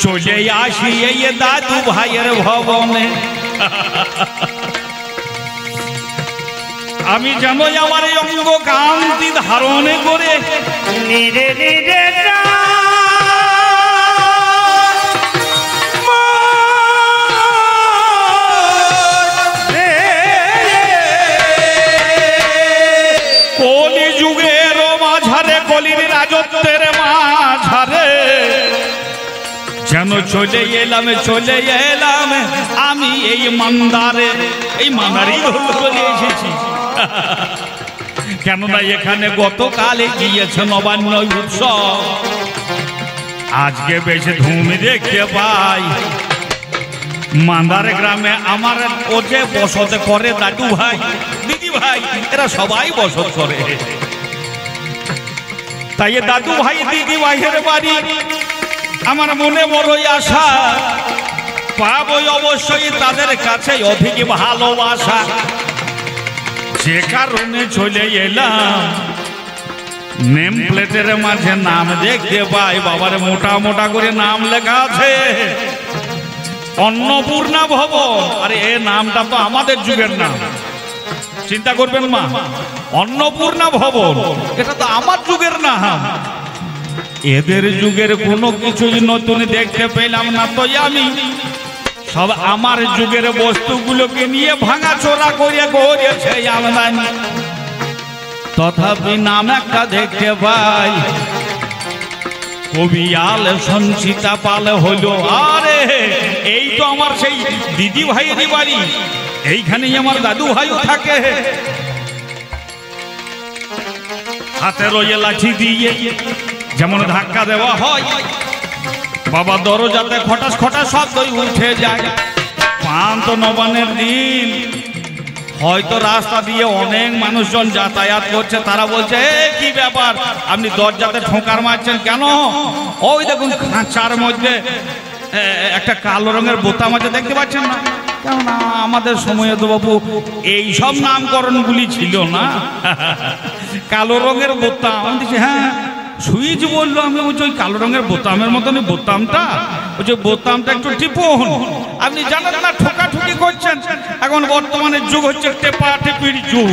চলে আসি এই দাদু ভাইয়ের ভবনে আমি যেন আমার এই অঙ্গ কান্তি ধারণে করে নিরে নিরে কলি যুগের মাঝারে কলির রাজত্বের মাঝারে যেন চলে এলাম আমি এই মান্দারে এই মান্দারেই চলে এসেছি কেননা এখানে গতকালে গিয়েছে নবান্ন উৎসব আজকে বেশ ধুম দেখতে পাই মান্দার গ্রামে আমার ও যে বসত করে দাদু ভাই দিদি ভাই এরা সবাই বসত করে তাই দাদু ভাই দিদি ভাইয়ের বাড়ি আমার মনে বড়ই আশা পাবো অবশ্যই তাদের কাছে অধিক ভালোবাসা যে কারণে চলে এলাম নেম প্লেটের মাঝে নাম দেখতে পাই বাবার মোটা মোটা করে নাম লেখা আছে অন্নপূর্ণা ভবন আরে এ নামটা তো আমাদের যুগের নাম চিন্তা করবেন মা অন্নপূর্ণা ভবন এটা তো আমার যুগের নাম এদের যুগের কোনো কিছুই নতুন দেখতে পেলাম না তো আমি সব আমার যুগের বস্তুগুলোকে নিয়ে ভাঙা চোরা করে গড়েছে আমদানি তথাপি নাম একটা দেখতে পাই কবিয়াল সঞ্চিতা পাল হলো আরে এই তো আমার সেই দিদি ভাইয়েরই বাড়ি এইখানেই আমার দাদু ভাইও থাকে হাতে রয়ে লাঠি দিয়ে যেমন ধাক্কা দেওয়া হয় বাবা দরজাতে খটাস খটাস শব্দই উঠে যায়। পান তো নবানের দিন, হয়তো রাস্তা দিয়ে অনেক মানুষজন যাতায়াত করছে, তারা বলছে এ কি ব্যাপার আপনি দরজাতে ঠোকার মারছেন কেন? ওই দেখুন খাঁচার মধ্যে একটা কালো রঙের বোতাম আছে, দেখতে পাচ্ছেন না? কেননা আমাদের সময়ে তো বাবু এইসব নামকরণগুলি ছিল না। কালো রঙের বোতাম, আমি দেখছি হ্যাঁ সুইচ বললো, আমি বলছি ওই কালো রঙের বোতামের মতনই বোতামটা, বলছি বোতামটা একটু টিপুন। আপনি জানেন না ঠোকাঠুকি করছেন, এখন বর্তমানের যুগ হচ্ছে টেপা টেপির যুগ,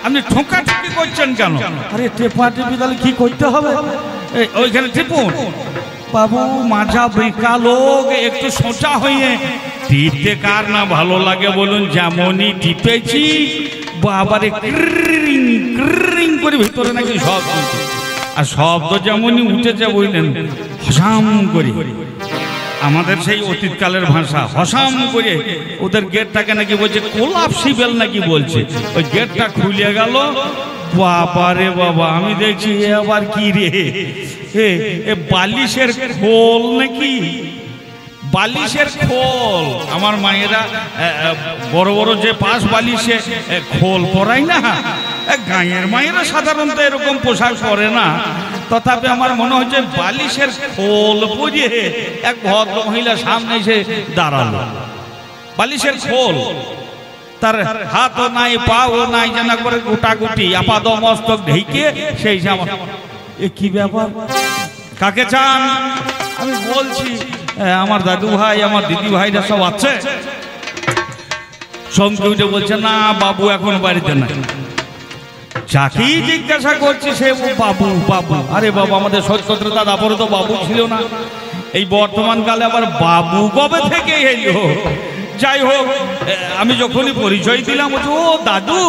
আপনি ঠোকাঠুকি করছেন কেন? আরে টেপা টেপি তাহলে কি করতে হবে? ওইখানে টিপুন। বাবু মাজা বেকা লোক, একটু সোজা হয়ে টিপতে কার না ভালো লাগে বলুন? যেমনই টিপেছি বাবারে ক্রিং ক্রিং করে ভিতরে নাকি শব্দ, আর শব্দ যেমনই উঠেছে বুঝলেন হসাম করে, আমাদের সেই অতীতকালের ভাষা হসাম করে ওদের গেটটাকে নাকি বলছে কোলাপসি বেল নাকি বলছে, ওই গেটটা খুলে গেল। বাবা রে বাবা, আমি দেখছি আবার কি রে, এ বালিশের খোল নাকি, বালিশের খোল। আমার মায়েরা বড় বড় যে পাশ বালিশে খোল পরাই না, গাঁয়ের মায়েরা সাধারণত এরকম পোশাক পরে না, তথাপি আমার মনে হচ্ছে বালিশের খোল পরিয়ে এক ভদ্র মহিলা সামনে এসে দাঁড়ালো। বালিশের খোল, তার হাতও নাই পাও নাই, যেন করে গোটাগুটি আপাদ মস্তক ঢেকে সেই সামনে। এ কি ব্যাপার, কাকে চান? আমি বলছি আমার দাদু ভাই আমার দিদি ভাইরা সব আছে। সঙ্গে উঠে বলছে না বাবু এখন বাড়িতে নাই। যাকেই জিজ্ঞাসা করছি সে বাবু বাবু। আরে বাবু আমাদের সত্যত্র দাদা পরে তো বাবু ছিল না, এই বর্তমান কালে আবার বাবু কবে থেকে এলো? যাই হোক, আমি যখনই পরিচয় দিলাম ও দাদু,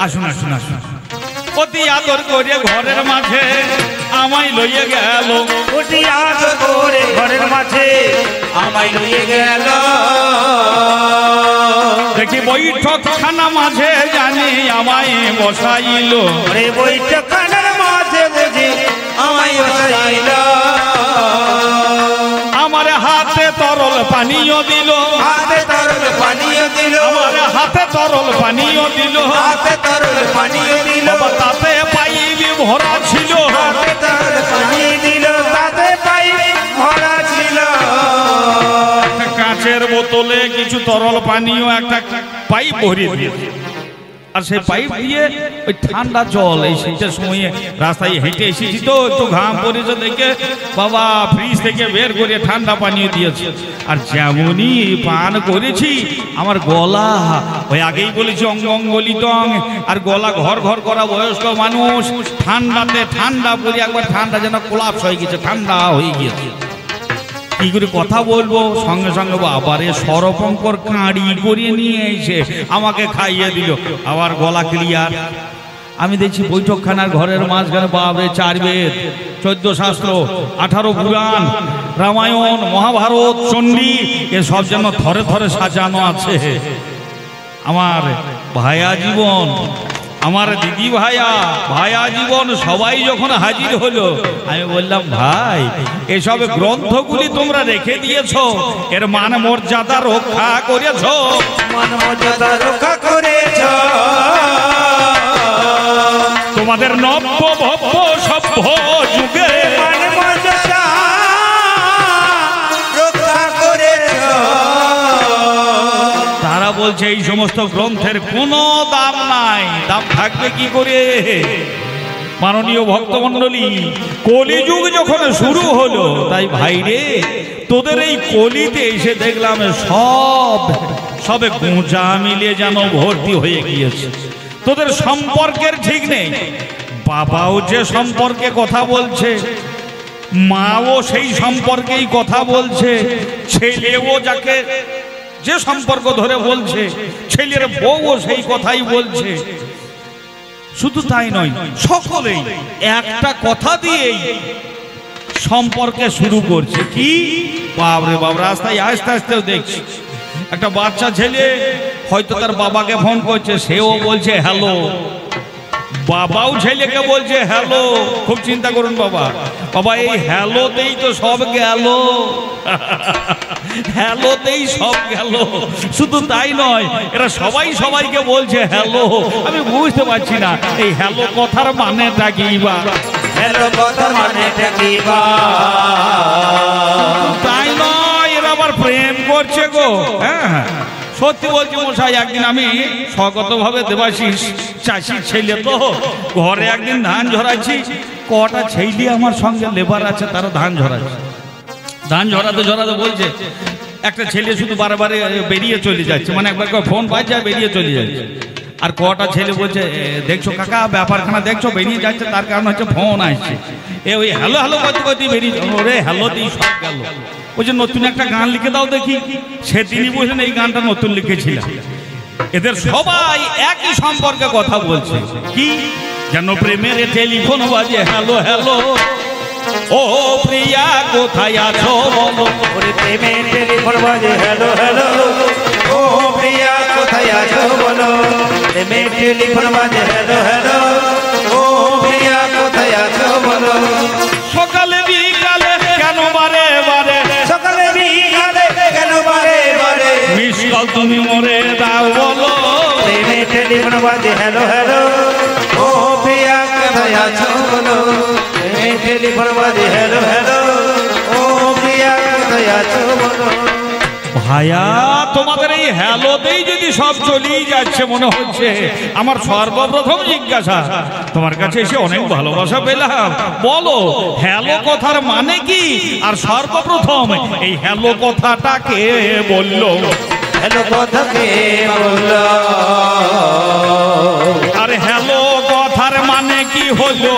আসুন আসুন আসুন। অতি আদর করে ঘরের মাঝে আমায় লইয়ে গেল, অতি আদর করে ঘরের মাঝে আমায় লইয়ে গেল। দেখি বৈঠকখানা মাঝে জানি আমায় বসাইল, রে বৈঠকখানার মাঝে বুঝি আমায় বসাইল। আমার হাতে তরল পানীয় দিল, হাতে তরল পানীয় দিল, আমার হাতে তরল পানীয় দিল, হাতে তরল পানীয় দিল। তাতে পাইবি ভরা ছিল, হাতে তরল পানীয় দিল, তাতে পাইবি ভরা ছিল। কাঁচের বোতলে কিছু তরল পানীয় একটা পাইপ ভরিয়ে দিয়েছে, আর সেই পাইপ দিয়ে ওই ঠান্ডা জল, এই শীতের সময়ে রাস্তায় হেঁটে এসেছি তো একটু ঘাম পড়েছে দেখে বাবা ফ্রিজ থেকে বের করে ঠান্ডা পানীয় দিয়েছে। আর যেমনই পান করেছি আমার গলা, ওই আগেই বলেছি অঙ্গ অঙ্গলিতং, আর গলা ঘর ঘর করা বয়স্ক মানুষ, ঠান্ডাতে ঠান্ডা পরে একবার ঠান্ডা যেন কোলাপস হয়ে গেছে, ঠান্ডা হয়ে গিয়েছে। কি করে কথা বলবো? সঙ্গে সঙ্গে আবারে সরপঙ্কর কাঁড়ি করিয়ে নিয়ে এসে আমাকে খাইয়ে দিল, আবার গলা ক্লিয়ার। আমি দেখছি বৈঠকখানার ঘরের মাঝখানে বাবরে 4 বেদ, 14 শাস্ত্র, 18 পুরাণ, রামায়ণ, মহাভারত, চণ্ডী, এসব যেন থরে থরে সাজানো আছে। আমার ভাইয়া জীবন, আমার দিদি ভাইয়া, ভাইয়া জীবন সবাই যখন হাজির হলো, আমি বললাম ভাই এসব গ্রন্থগুলি তোমরা রেখে দিয়েছো, এর মান মর্যাদা রক্ষা করেছো, মান মর্যাদা রক্ষা করেছো। তোমাদের নব্য ভব্য সভ্য যুগে মান মর্যাদা রক্ষা করেছো। তারা বলছে এই সমস্ত গ্রন্থের কোনো দাম নাই, দাম থাকবে কি করে? মাননীয় ভক্তমণ্ডলী, কলিযুগ যখন শুরু হলো, তাই ভাইরে তোদের এই কলিতে এসে দেখলাম সবে গোঁজা মিলিয়ে যেন ভর্তি হয়ে গিয়েছে। তোদের সম্পর্কের ঠিক নেই, বাবাও যে সম্পর্কে কথা বলছে, মাও সেই সম্পর্কেই কথা বলছে, ছেলেও যাকে যে সম্পর্ক ধরে বলছে, ছেলের বউও সেই কথাই বলছে। শুধু তাই নয়, সকলেই একটা কথা দিয়েই সম্পর্কে শুরু করছে। কি বাবরে বাব, রাস্তায় আস্তে আস্তেও দেখছি একটা বাচ্চা ছেলে হয়তো তার বাবাকে ফোন করছে, সেও বলছে হ্যালো। বাবাও ছেলেকে বলছে হ্যালো। খুব চিন্তা করুন বাবা, বাবা এই হ্যালোতেই তো সব গেল, হ্যালোতেই সব গেল। শুধু তাই নয়, এরা সবাই সবাইকে বলছে হ্যালো। আমি বুঝতে পারছি না এই হ্যালো কথার মানেটা কি বা, হ্যালো কথার মানেটা কি বা। তাই নয়, এরা আবার প্রেম করছে গো। হ্যাঁ সত্যি বলছি মশাই, একদিন আমি স্বগতভাবে দেবাশিস চাষির ছেলে তো ঘরে একদিন ধান ঝরাচ্ছি, কটা ছেলে আমার সঙ্গে লেবার আছে, তারা ধান ঝরাচ্ছে। ধান ঝরাতে ঝরাতে বলছে, একটা ছেলে শুধু বারবার বেরিয়ে চলে যাচ্ছে, মানে একবার ফোন পাচ্ছে আর বেরিয়ে চলে যাচ্ছে। আর কটা ছেলে বলছে, দেখছো কাকা ব্যাপারখানা দেখছো, বেরিয়ে যাচ্ছে, তার কারণ হচ্ছে ফোন আসছে। ওই হ্যালো হ্যালো করতে করতে বেরিয়ে, ওরে হ্যালোতেই সব গেল। ওই যে নতুন একটা গান লিখে দাও দেখি, সেদিনই বলছেন এই গানটা নতুন লিখেছিলাম। এদের সবাই একই সম্পর্কে কথা বলছে, কি যেন প্রেমের টেলিফোন বাজে হ্যালো হ্যালো, ও প্রিয়া কোথায় আছো বলো। প্রেমের টেলিফোন বাজে হ্যালো হ্যালো, ও প্রিয়া কোথায় আছো বলো। প্রেমের টেলিফোন বাজে হ্যালো হ্যালো, ও প্রিয়া কোথায় আছো বলো। সকালে বিকালে কেন বারে বারে, সকালে বিকালে কেন বারে বারে মিস কল তুমি মরে দাও বলো। প্রেমের টেলিফোন বাজে হ্যালো হ্যালো, ও প্রিয়া কোথায় আছো বলো। প্রেমের টেলিফোন বাজে হ্যালো হ্যালো, ও প্রিয়া কোথায় আছো বলো। ভাইয়া তোমাদের এই হ্যালোতেই যদি সব চলেই যাচ্ছে মনে হচ্ছে, আমার সর্বপ্রথম জিজ্ঞাসা, তোমার কাছে এসে অনেক ভালোবাসা পেলাম, বলো হ্যালো কথার মানে কি? আর সর্বপ্রথম এই হ্যালো কথাটা কে বললো? হ্যালো কথা কে বললো? আর হ্যালো কথার মানে কি হলো?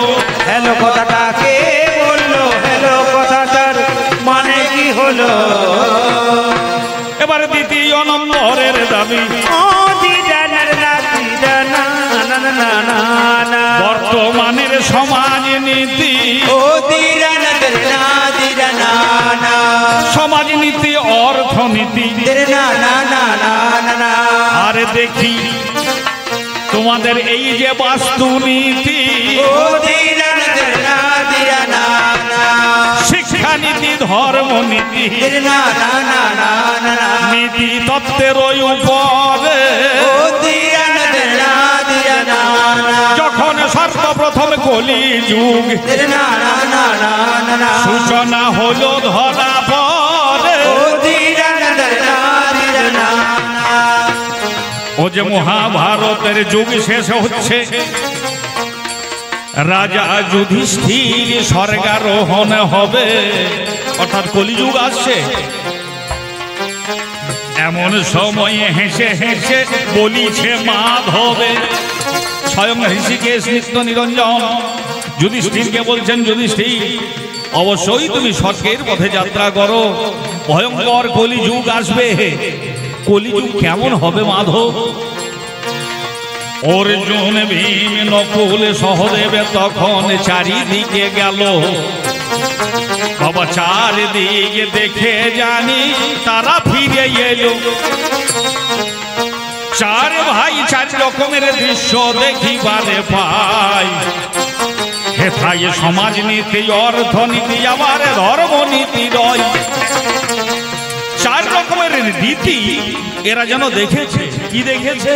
হ্যালো কথাটা কে বললো? হ্যালো কথাটার মানে কি হলো? এবারে দ্বিতীয় নম্বরের দাবি, ও দিদানার না দিদানা না না না না না। বর্তমানের সমাজ নীতি, ও দিদানার না দিদানা না। সমাজ নীতি অর্থনীতি, না না না না না না। আরে দেখি তোমাদের এই যে বাস্তুনীতি, ও দিদানার না দিদানা না। শিক্ষানীতি ধর্মনীতি, না না না না না না। নীতি তত্ত্বের উপরে ও দিদানার না দিদানা না। যখন সর্বপ্রথম কলি যুগ না না না না না না। সূচনা হলো ধরা পড়ে, ও দিদানার না দিদানা না। ও যে মহাভারতের যুগ শেষ হচ্ছে, রাজা যুধিষ্ঠির স্বর্গারোহণ হবে, অর্থাৎ কলিযুগ আসছে। এমন সময়ে হেসে হেসে বলিছে মাধবে, স্বয়ং ঋষিকেশ নিত্য নিরঞ্জন যুধিষ্ঠিরকে বলছেন, যুধিষ্ঠির অবশ্যই তুমি স্বর্গের পথে যাত্রা করো, ভয়ঙ্কর কলিযুগ আসবে। কলিযুগ কেমন হবে মাধব? অর্জুন ভীম নকুল সহদেব তখন চারিদিকে গেল, বাবা চারিদিকে দেখে জানি তারা ফিরে এলো। চার ভাই চার রকমের দৃশ্য দেখিবারে পাই, হেথায় সমাজনীতি অর্থনীতি আবার ধর্মনীতি রয়। চার রকমের নীতি এরা যেন দেখেছে। কি দেখেছে?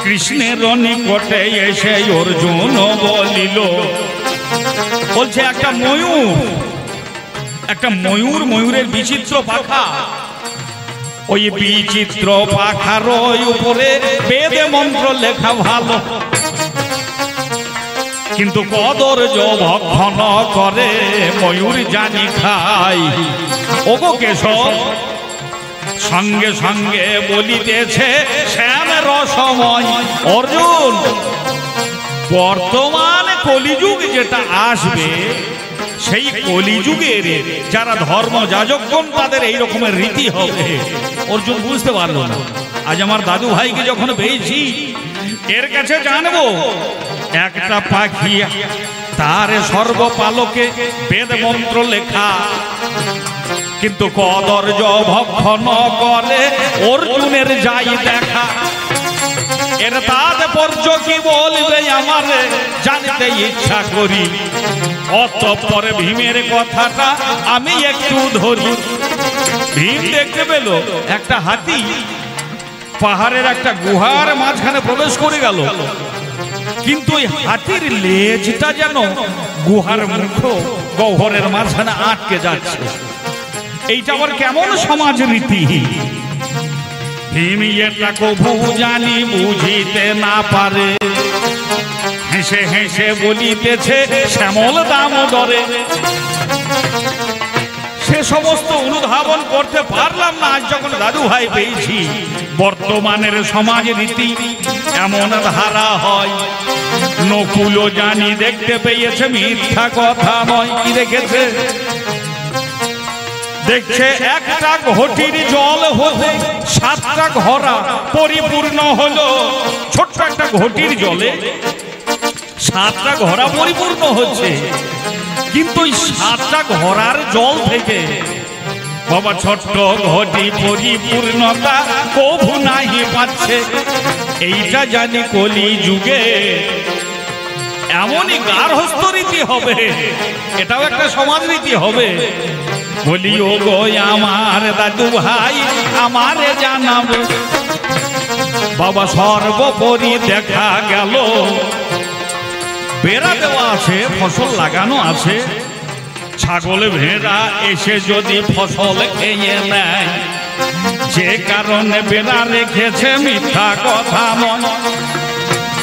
কৃষ্ণের নিকটে এসে অর্জুন বলিল, বলছে একটা ময়ূর, ময়ূরের বিচিত্র পাখা, ওই বিচিত্র পাখার উপরে বেদে মন্ত্র লেখা ভালো, কিন্তু কদর্য ভক্ষণ করে ময়ূর জানি খাই। ওগো কেশব, সঙ্গে সঙ্গে বলিতেছে শ্যাম রসময়। অর্জুন, বর্তমান কলিযুগ যেটা আসবে, সেই কলিযুগের যারা ধর্ম যাজকগণ তাদের এই রকমের রীতি হবে। অর্জুন বুঝতে পারলো না। আজ আমার দাদু ভাইকে যখন পেয়েছি, এর কাছে জানবো একটা পাখি, তার সর্বপালকে বেদ মন্ত্র লেখা, কিন্তু কদর্য ভক্ষণ করে অর্জুনের যাই দেখা। এর তাৎপর্য কি বলবে আমারে জানতে ইচ্ছা করি। অতঃপর ভীমের কথাটা আমি একটু ধরি। ভীম দেখতে পেল একটা হাতি পাহাড়ের একটা গুহার মাঝখানে প্রবেশ করে গেল, কিন্তু ওই হাতির লেজটা যেন গুহার মুখ গহ্বরের মাঝখানে আটকে যাচ্ছে। এইটা আবার কেমন সমাজ রীতি? ভীম এটা কভু জানি বুঝিতে না পারে, হেসে হেসে বলিতেছে শ্যামল দামোদরে। সে সমস্ত অনুধাবন করতে পারলাম না। আজ যখন দাদু ভাই পেয়েছি, বর্তমানের সমাজ রীতি এমন ধারা হয়। নকুলও জানি দেখতে পেয়েছে, মিথ্যা কথা নয়। কি দেখেছে? দেখছে একটা ঘটির জল হতে 7টা ঘড়া পরিপূর্ণ হলো। ছোট্ট একটা ঘটির জলে 7টা ঘড়া পরিপূর্ণ হচ্ছে, কিন্তু ওই 7টা ঘড়ার জল থেকে বাবা ছোট্ট ঘটি পরিপূর্ণতা কভু নাহি পাচ্ছে। এইটা জানি কলি যুগে এমনই গার্হস্থ রীতি হবে, এটাও একটা সমাজ রীতি হবে। বলি ও গো আমার দাদু ভাই আমারে জানাবে। বাবা সর্বোপরি দেখা গেল বেড়া দেওয়া আছে, ফসল লাগানো আছে। ছাগল ভেড়া এসে যদি ফসল খেয়ে নেয়, যে কারণে বেড়া রেখেছে মিথ্যা কথা নয়।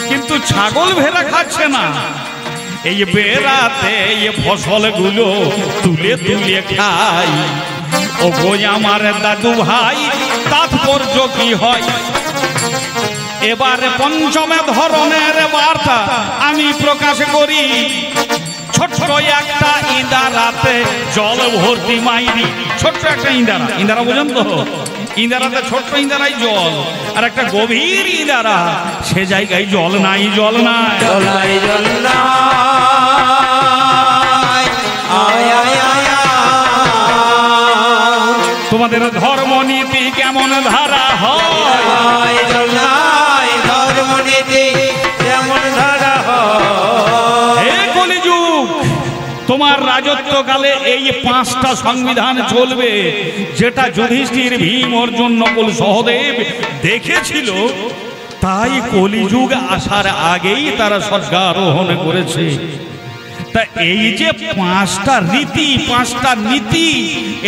কিন্তু ছাগল ভেড়া খাচ্ছে না, এই বেড়াতে এই ফসলগুলো তুলে তুলে খায়। ও গো আমার দাদু ভাই তাৎপর্য কি হয়? এবারে পঞ্চমে ধরনের বার্তা আমি প্রকাশ করি। ছোট্ট একটা ইঁদারাতে জল ভর্তি মাইরি। ছোট্ট একটা ইঁদারা বোঝেন তো? ইঁদারাতে ছোট্ট ইঁদারাই জল, আর একটা গভীর ইঁদারা, সে জায়গায় জল নাই, জল নাই, জল নাই, জল নাই। তোমাদের ধর্ম নীতি কেমন ধারা হয়? জল নাই, ধর্ম নীতি কেমন ধারা হয়? হে কলিযুগ, তোমার রাজত্বকালে এই 5টা সংবিধান চলবে, যেটা যুধিষ্ঠির, ভীম, অর্জুন, নকুল, সহদেব দেখেছিল। তাই কলিযুগ আসার আগেই তারা স্বর্গারোহণ করেছে। তা এই যে 5টা রীতি, 5টা নীতি,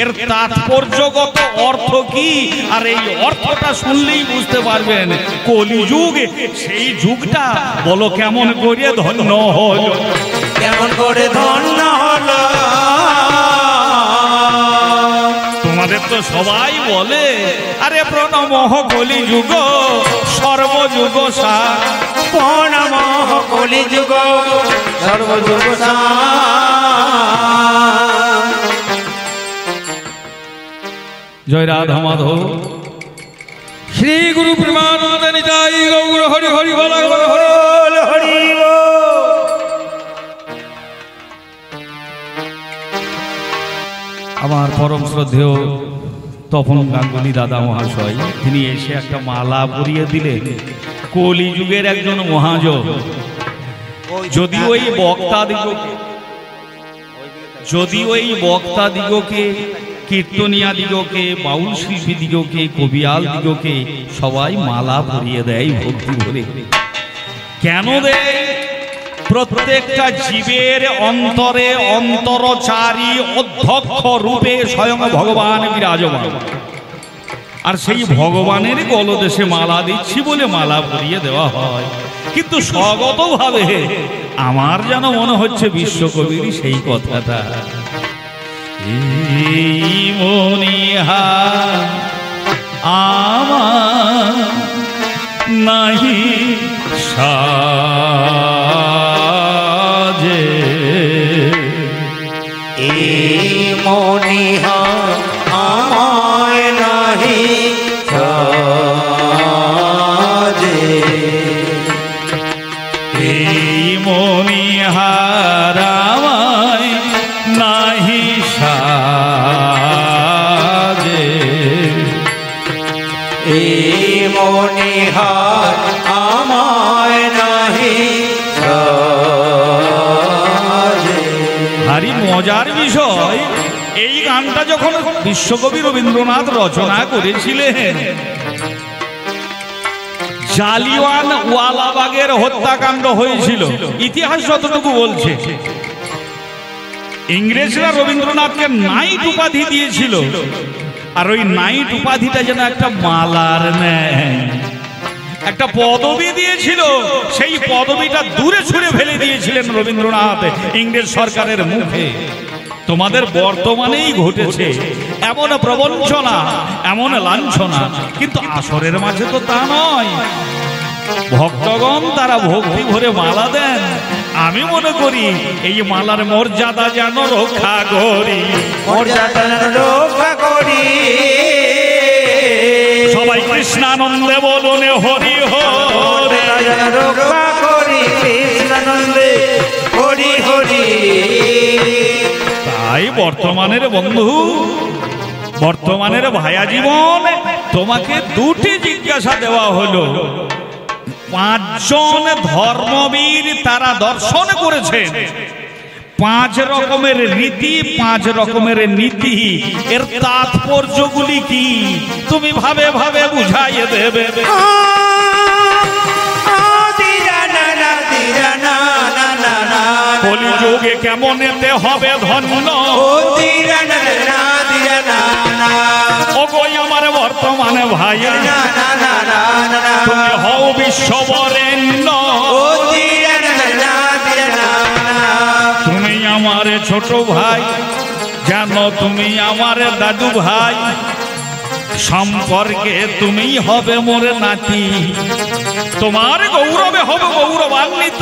এর তাৎপর্যগত অর্থ কি? আর এই অর্থটা শুনলেই বুঝতে পারবেন কলিযুগ সেই যুগটা বলো কেমন করে ধন্য হলো, কেমন করে ধন্য হলো। তোমাদের তো সবাই বলে আরে প্রণমঃ কলিযুগ সর্বযুগ সার। প্রণমঃ কলিযুগ সর্বযুগ সার। জয় রাধা মাধব। শ্রী গুরু প্রেমানন্দ নিতাই গৌর হরি হরি বল হরি বল হরি বল। আমার পরম শ্রদ্ধেয় তপন গাঙ্গুলি দাদা মহাশয়, তিনি এসে একটা মালা পরিয়ে দিলেন। কলিযুগের একজন মহাজন। যদি ওই বক্তা দিগকে কীর্তনিয়া দিগকে, বাউল শিল্পী দিগকে, কবিয়াল দিগকে সবাই মালা পরিয়ে দেয় ভক্তি ভরে। কেন দেয়? প্রত্যেকটা জীবের অন্তরে অন্তরচারী অধ্যক্ষ রূপে স্বয়ং ভগবান বিরাজমান। আর সেই ভগবানের গলদেশে মালা দিচ্ছি বলে মালা পরিয়ে দেওয়া হয়। কিন্তু স্বগতভাবে আমার যেন মনে হচ্ছে বিশ্বকবির সেই কথাটা, এই মনিহা আমার নাহি সাজে, এই মনিহা আমায় নাহি সাজে। এই মনিহার আমায় নাহি সাজে, এই মনিহার ভারী মজার বিষয়, এই গানটা যখন বিশ্বকবি রবীন্দ্রনাথ রচনা করেছিলেন, জালিয়ানওয়ালাবাগের হত্যাকাণ্ড হয়েছিল, ইতিহাস যতটুকু বলছে। ইংরেজরা রবীন্দ্রনাথকে নাইট উপাধি দিয়েছিল, আর ওই নাইট উপাধিটা যেন একটা মালার নেয়, একটা পদবি দিয়েছিল, সেই পদবিটা দূরে ছুঁড়ে ফেলে দিয়েছিলেন রবীন্দ্রনাথ ইংরেজ সরকারের মুখে। তোমাদের বর্তমানেই ঘটেছে এমন প্রবঞ্চনা, এমন লাঞ্ছনা, কিন্তু আসরের মাঝে তো তা নয়। ভক্তগণ তারা ভক্তি ভরে মালা দেন, আমি মনে করি এই মালার মর্যাদা যেন রক্ষা করি, মর্যাদা রক্ষা করি। সবাই কৃষ্ণানন্দে বলুন হরি হরি, রক্ষা করি কৃষ্ণানন্দে হরি হরি। তাই বর্তমানের বন্ধু, বর্তমানের ভায়া জীবন, তোমাকে দুটি জিজ্ঞাসা দেওয়া হলো। 5 জন ধর্মবীর তারা দর্শন করেছেন 5 রকমের রীতি, 5 রকমের নীতি, এর তাৎপর্যগুলি কি তুমি ভাবে ভাবে বুঝাইয়ে দেবে। কলিযুগে কেমন এতে হবে ধন্য, ওগো আমার বর্তমানে ভাই, তুমি হও বিশ্ববরেণ্য, তুমি আমার ছোট ভাই, জানো তুমি আমার দাদু ভাই, সম্পর্কে তুমি হবে মোর নাতি, তোমার গৌরবে হবে গৌরবান্বিত,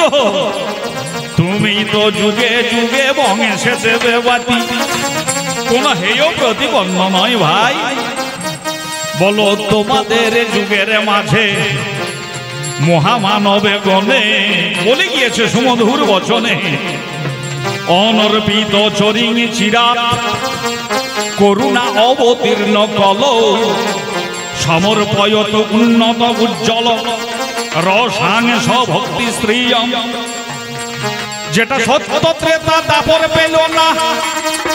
তুমি তো যুগে যুগে বংশে দেবে বাতি। কোন হেয় প্রতিপন্ন নয় ভাই, বলো তোমাদের যুগের মাঝে মহামানবে গণে বলে গিয়েছে সুমধুর বচনে, অনর্পিত চরিং চিরা করুণা অবতীর্ণ কল, সমর্পয়ত উন্নত উজ্জ্বল রসাংস ভক্তি শ্রিয়ম। যেটা সত্য ত্রেতা দাপর পেল না,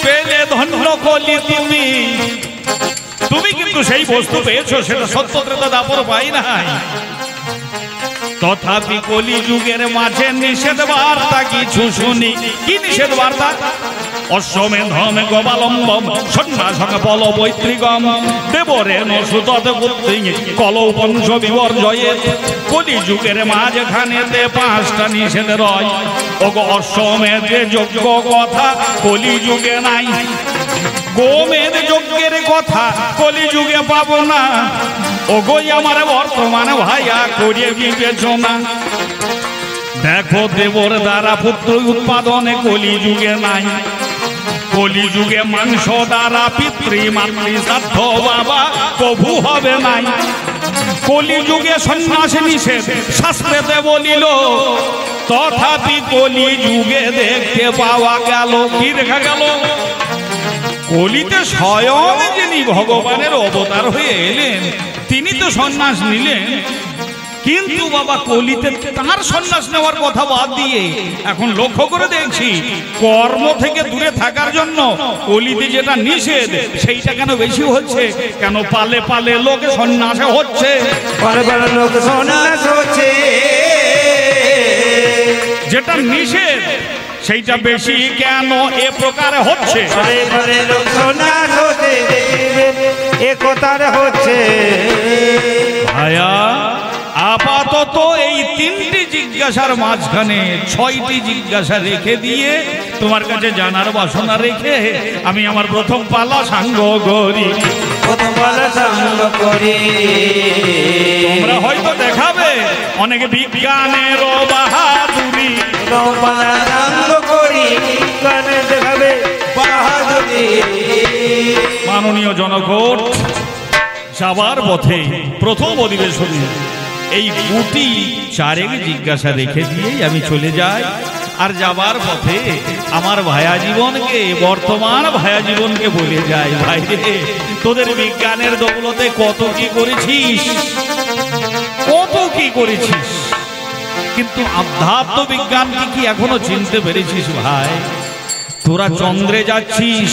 পেলে ধন্য কলি তুমি, তুমি কিন্তু সেই বস্তু পেয়েছো, সেটা সত্য ত্রেতা দাপর পাই নাই। তথাপি কলি যুগের মাঝে নিষেধ বার্তা কিছু শুনি। কি নিষেধ বার্তা? অশ্বমেধমে গোপালম্বম সন্ন্যাসং পল বৈত্রিকম দেবরেণ সুতত বুদ্ধি কলৌ পঞ্চ বিবর্জয়ে। কলি যুগের মাঝখানেতে 5টা নিষেধ রয়। ওগো অশ্বমেধে যজ্ঞ কথা কলি যুগে নাই, গোমেধ যজ্ঞের কথা কলি যুগে পাবো না। ওগো আমার বর্তমান ভাইয়া করিয়ে বিবেচনা, দেখো দেবর দ্বারা পুত্র উৎপাদনে কলি যুগে নাই। কলি যুগে মাংস দ্বারা পিতৃ মাতৃ শ্রাদ্ধ বাবা কভু হবে নাই। কলি যুগে সন্ন্যাস নিষেধ শাস্ত্রেতে বলিল, তথাপি কলি যুগে দেখতে পাওয়া গেল। কি দেখা গেল? কলিতে স্বয়ং যিনি ভগবানের অবতার হয়ে এলেন তিনি তো সন্ন্যাস নিলেন, কিন্তু বাবা কলিতে তার সন্ন্যাস নেওয়ার কথা বাদ দিয়ে এখন লক্ষ্য করে দেখছি কর্ম থেকে দূরে থাকার জন্য কলিতে যেটা নিষেধ সেইটা কেন বেশি হচ্ছে? কেন পালে পালে লোক সন্ন্যাস হচ্ছে, পালে পালে লোক সন্ন্যাস হচ্ছে। যেটা নিষেধ সেইটা বেশি কেন এ প্রকারে হচ্ছে? পালে পালে লোক সন্ন্যাস হচ্ছে, এ কথার হচ্ছে। ভায়া আপাতত এই 3টি জিজ্ঞাসার মাঝখানে 6টি জিজ্ঞাসা রেখে দিয়ে তোমার কাছে জানার বাসনা রেখে আমি আমার প্রথম পালা সাঙ্গ করি। প্রথম পালা সাঙ্গ করি। তোমরা হয়তো দেখাবে অনেক বিজ্ঞানের বাহাদুরি, প্রথম পালা সাঙ্গ করি, বিজ্ঞানের দেখাবে বাহাদুরি। মাননীয় জনগণ, যাবার পথে প্রথম অধিবেশনে এই 2টি 4 জিজ্ঞাসা রেখে দিয়েই আমি চলে যাই। আর যাবার পথে আমার ভায়া জীবনকে, বর্তমান ভায়া জীবনকে বলে যাই, ভাই রে তোদের বিজ্ঞানের দৌলতে কত কি করেছিস, কত কি করেছিস, কিন্তু আধ্যাত্ম বিজ্ঞানকে কি এখনো চিনতে পেরেছিস ভাই? তোরা চন্দ্রে যাচ্ছিস,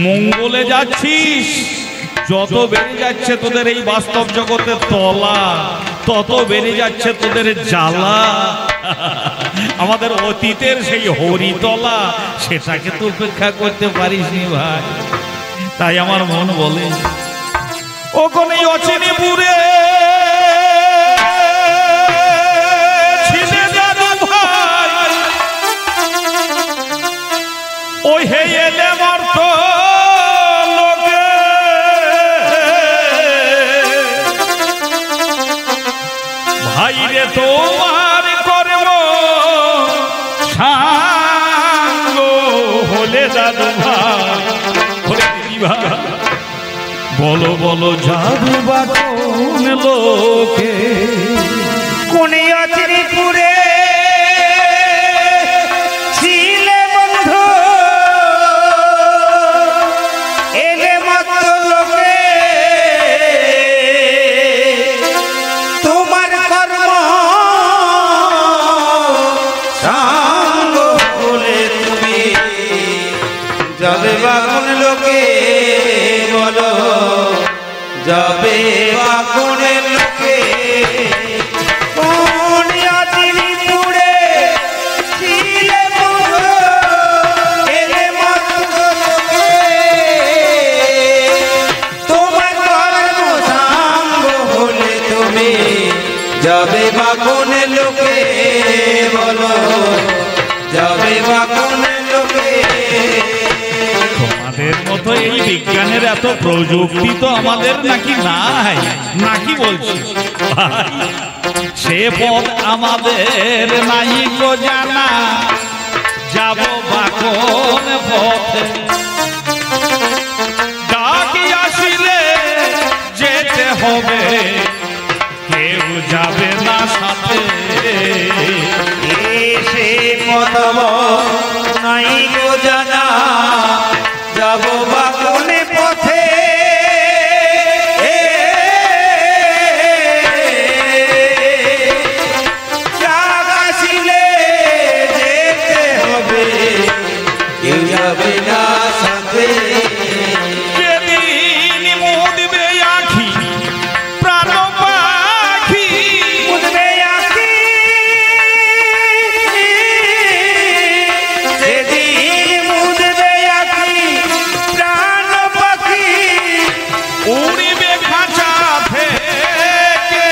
মঙ্গলে যাচ্ছিস, যত বেড়ে যাচ্ছে তোদের এই বাস্তব জগতের তলা, তত বেড়ে যাচ্ছে তোদের জ্বালা। আমাদের অতীতের সেই হরিতলা, সেটাকে তো উপেক্ষা করতে পারিস নি ভাই। তাই আমার মন বলে ও কোন অচিনি পুরে ছিলে দাদু ভাই, ওই হে এলে মর্ত লোকে ভাই রে তোমার কর্ম সাঙ্গ হলে দাদু ভাই, হলে দিদি ভাই বলো বলো যাবে বা কোন লোকে, কোন অচিরিপুরে ছিলে বন্ধু এলে মত লোকে, তোমার কর্ম সাঙ্গ বলে তুমি যাবে বা কোন লোকে, বলো যাবে বা কোন লোকে। কোন অচিরিপুরে ছিলে বন্ধু এলে মত লোকে, তোমার কর্ম সাঙ্গ হলে তুমি যাবে বা কোন লোকে, বলো যাবে বা কোন লোকে। তোমাদের মতো এই বিজ্ঞানের এত প্রযুক্তি তো আমাদের নাকি নাই, নাকি বলছিস ভাই? সে পথ আমাদের নাই তো জানা, যাব বা কোন পথে, ডাকি আসিলে যেতে হবে, কেউ যাবে না সাথে। এসে পদব নাই গো জানা, যাব বা কোন পথে, চাঁদ আসিলে যেতে হবে, কেউ যাবে না সাথে। যেদিন মুদবে আখি প্রাণ পাখি, মুদবে আখি, যেদিন মুদবে আখি প্রাণ পাখি, উড়িবে খাঁচা থেকে,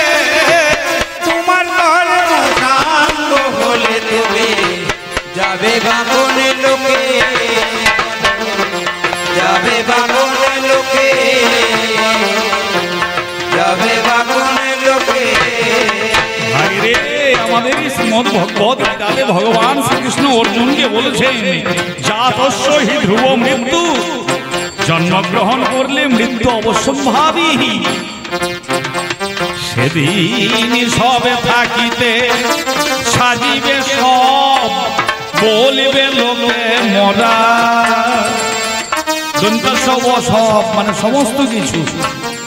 তোমার কর্ম সাঙ্গ হলে তুমি যাবে বা কোন লোকে, যাবে বা কোন লোকে, যাবে বা কোন লোকে। ভাই রে, আমাদের এই শ্রীমদ ভগবত গীতাতে ভগবান শ্রীকৃষ্ণ অর্জুনকে বলেছেন, জাতস্য হি ধ্রুব মৃত্যু, জন্মগ্রহণ করলে মৃত্যু অবশ্যম্ভাবী। সেদিন সবে থাকিতে সাজিবে সব, বলিবে লোকে মরা। দন্তস্য সব মানে সমস্ত কিছু,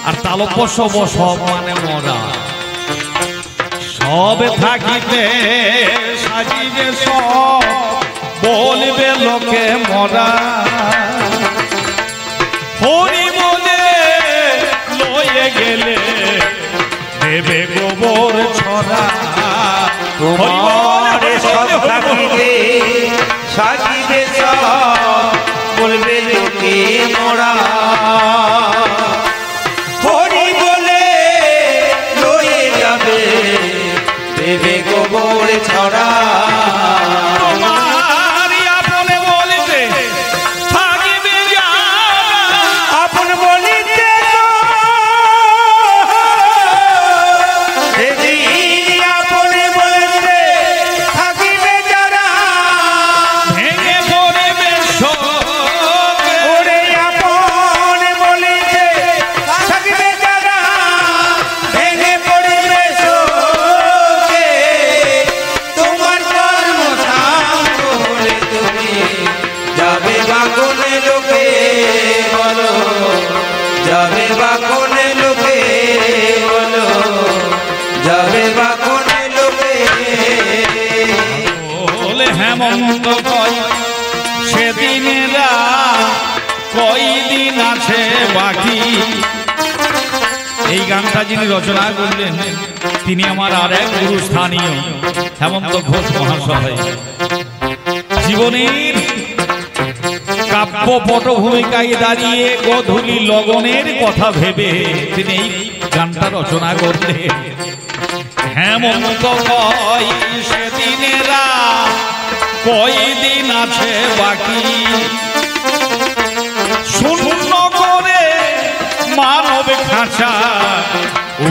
আর তালব্যস্য সব মানে মরা। সবে থাকিতে সাজিবে সব, বলিবে লোকে মরা। হরি বলে লয়ে গেলে দেবে গোবর ছড়া। তোমার সব থাকিবে সাজিবে সব, বলবে লোকে মোরা। হরি বলে লয়ে যাবে দেবে গোবর ছড়া। তোমারি আপনে বলিতে থাকিবে যারা, আপন বলিতে সেদিন আপনে বলিতে থাকিবে যারা, ভেঙে পড়িবে শোকে। ওরে আপন বলিতে থাকিবে যারা, ভেঙে পড়িবে শোকে। তোমার কর্ম সাঙ্গ হলে তুমি যাবে বা কোন লোকে, বলো যাবে বা কোন লোকে, বলো যাবে বা কোন লোকে। বলে হেমন্ত কয় সেদিনেরা কয়দিন আছে বাকি। এই গানটা যিনি রচনা করলেন তিনি আমার আর এক গুরু স্থানীয় হেমন্ত ঘোষ মহাশয়। জীবনের কাব্য পটভূমিকায় দাঁড়িয়ে গধূলি লগনের কথা ভেবে তিনি এই গানটা রচনা করলেন। হেমন্ত কয় সেদিনেরা কয়দিন আছে বাকি, শূন্য করে মানব খাঁচা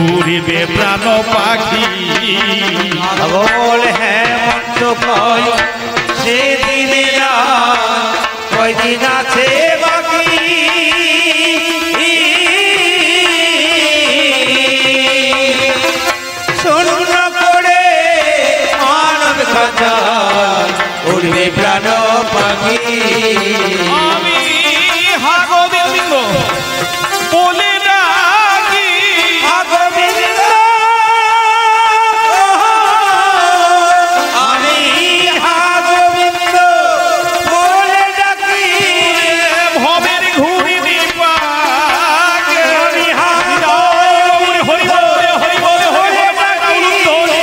উড়িবে প্রাণ পাখি। বল হেমন্ত কয় সেদিনেরা কয়দিন আছে বাকি, শূন্য করে মানব খাঁচা উড়বে প্রাণ পাখি। আমি হাগোবিন্দ বলে ডাকি, গোবিন্দ আমি গোবিন্দ বলে ডাকি, ভবের ঘুরি দিপাকে আমি হরি বলে হরি বলে হরি বলে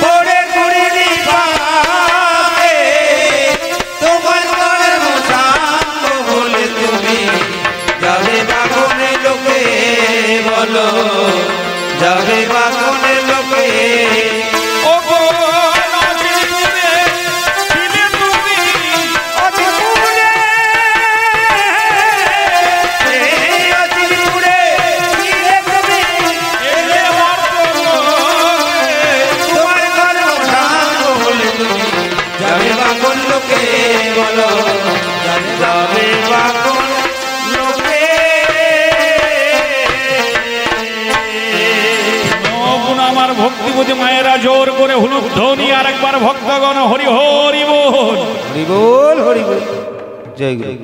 বলে ঘুরি দিপাকে, তোমার মনের মশাঙ্গ বলে তুমি যাবে বাগনে লোকে বলো, যাবে বাগনে লোকে। ও গো নচিরে ছিলে তুমি অচিপুরে এই অচিপুরে ছিলে তুমি, এলে তোমার কর্ম সাঙ্গ বলে তুমি যাবে বাগন লোকে বলো, যাবে বাগন লোকে। গুণ আমার ভক্তিপতি মায়েরা জোর করে হুলুক ধ্বনি আর একবার ভক্তগণ হরি হরি বল। হরি বল হরি বল, জয় গুরু।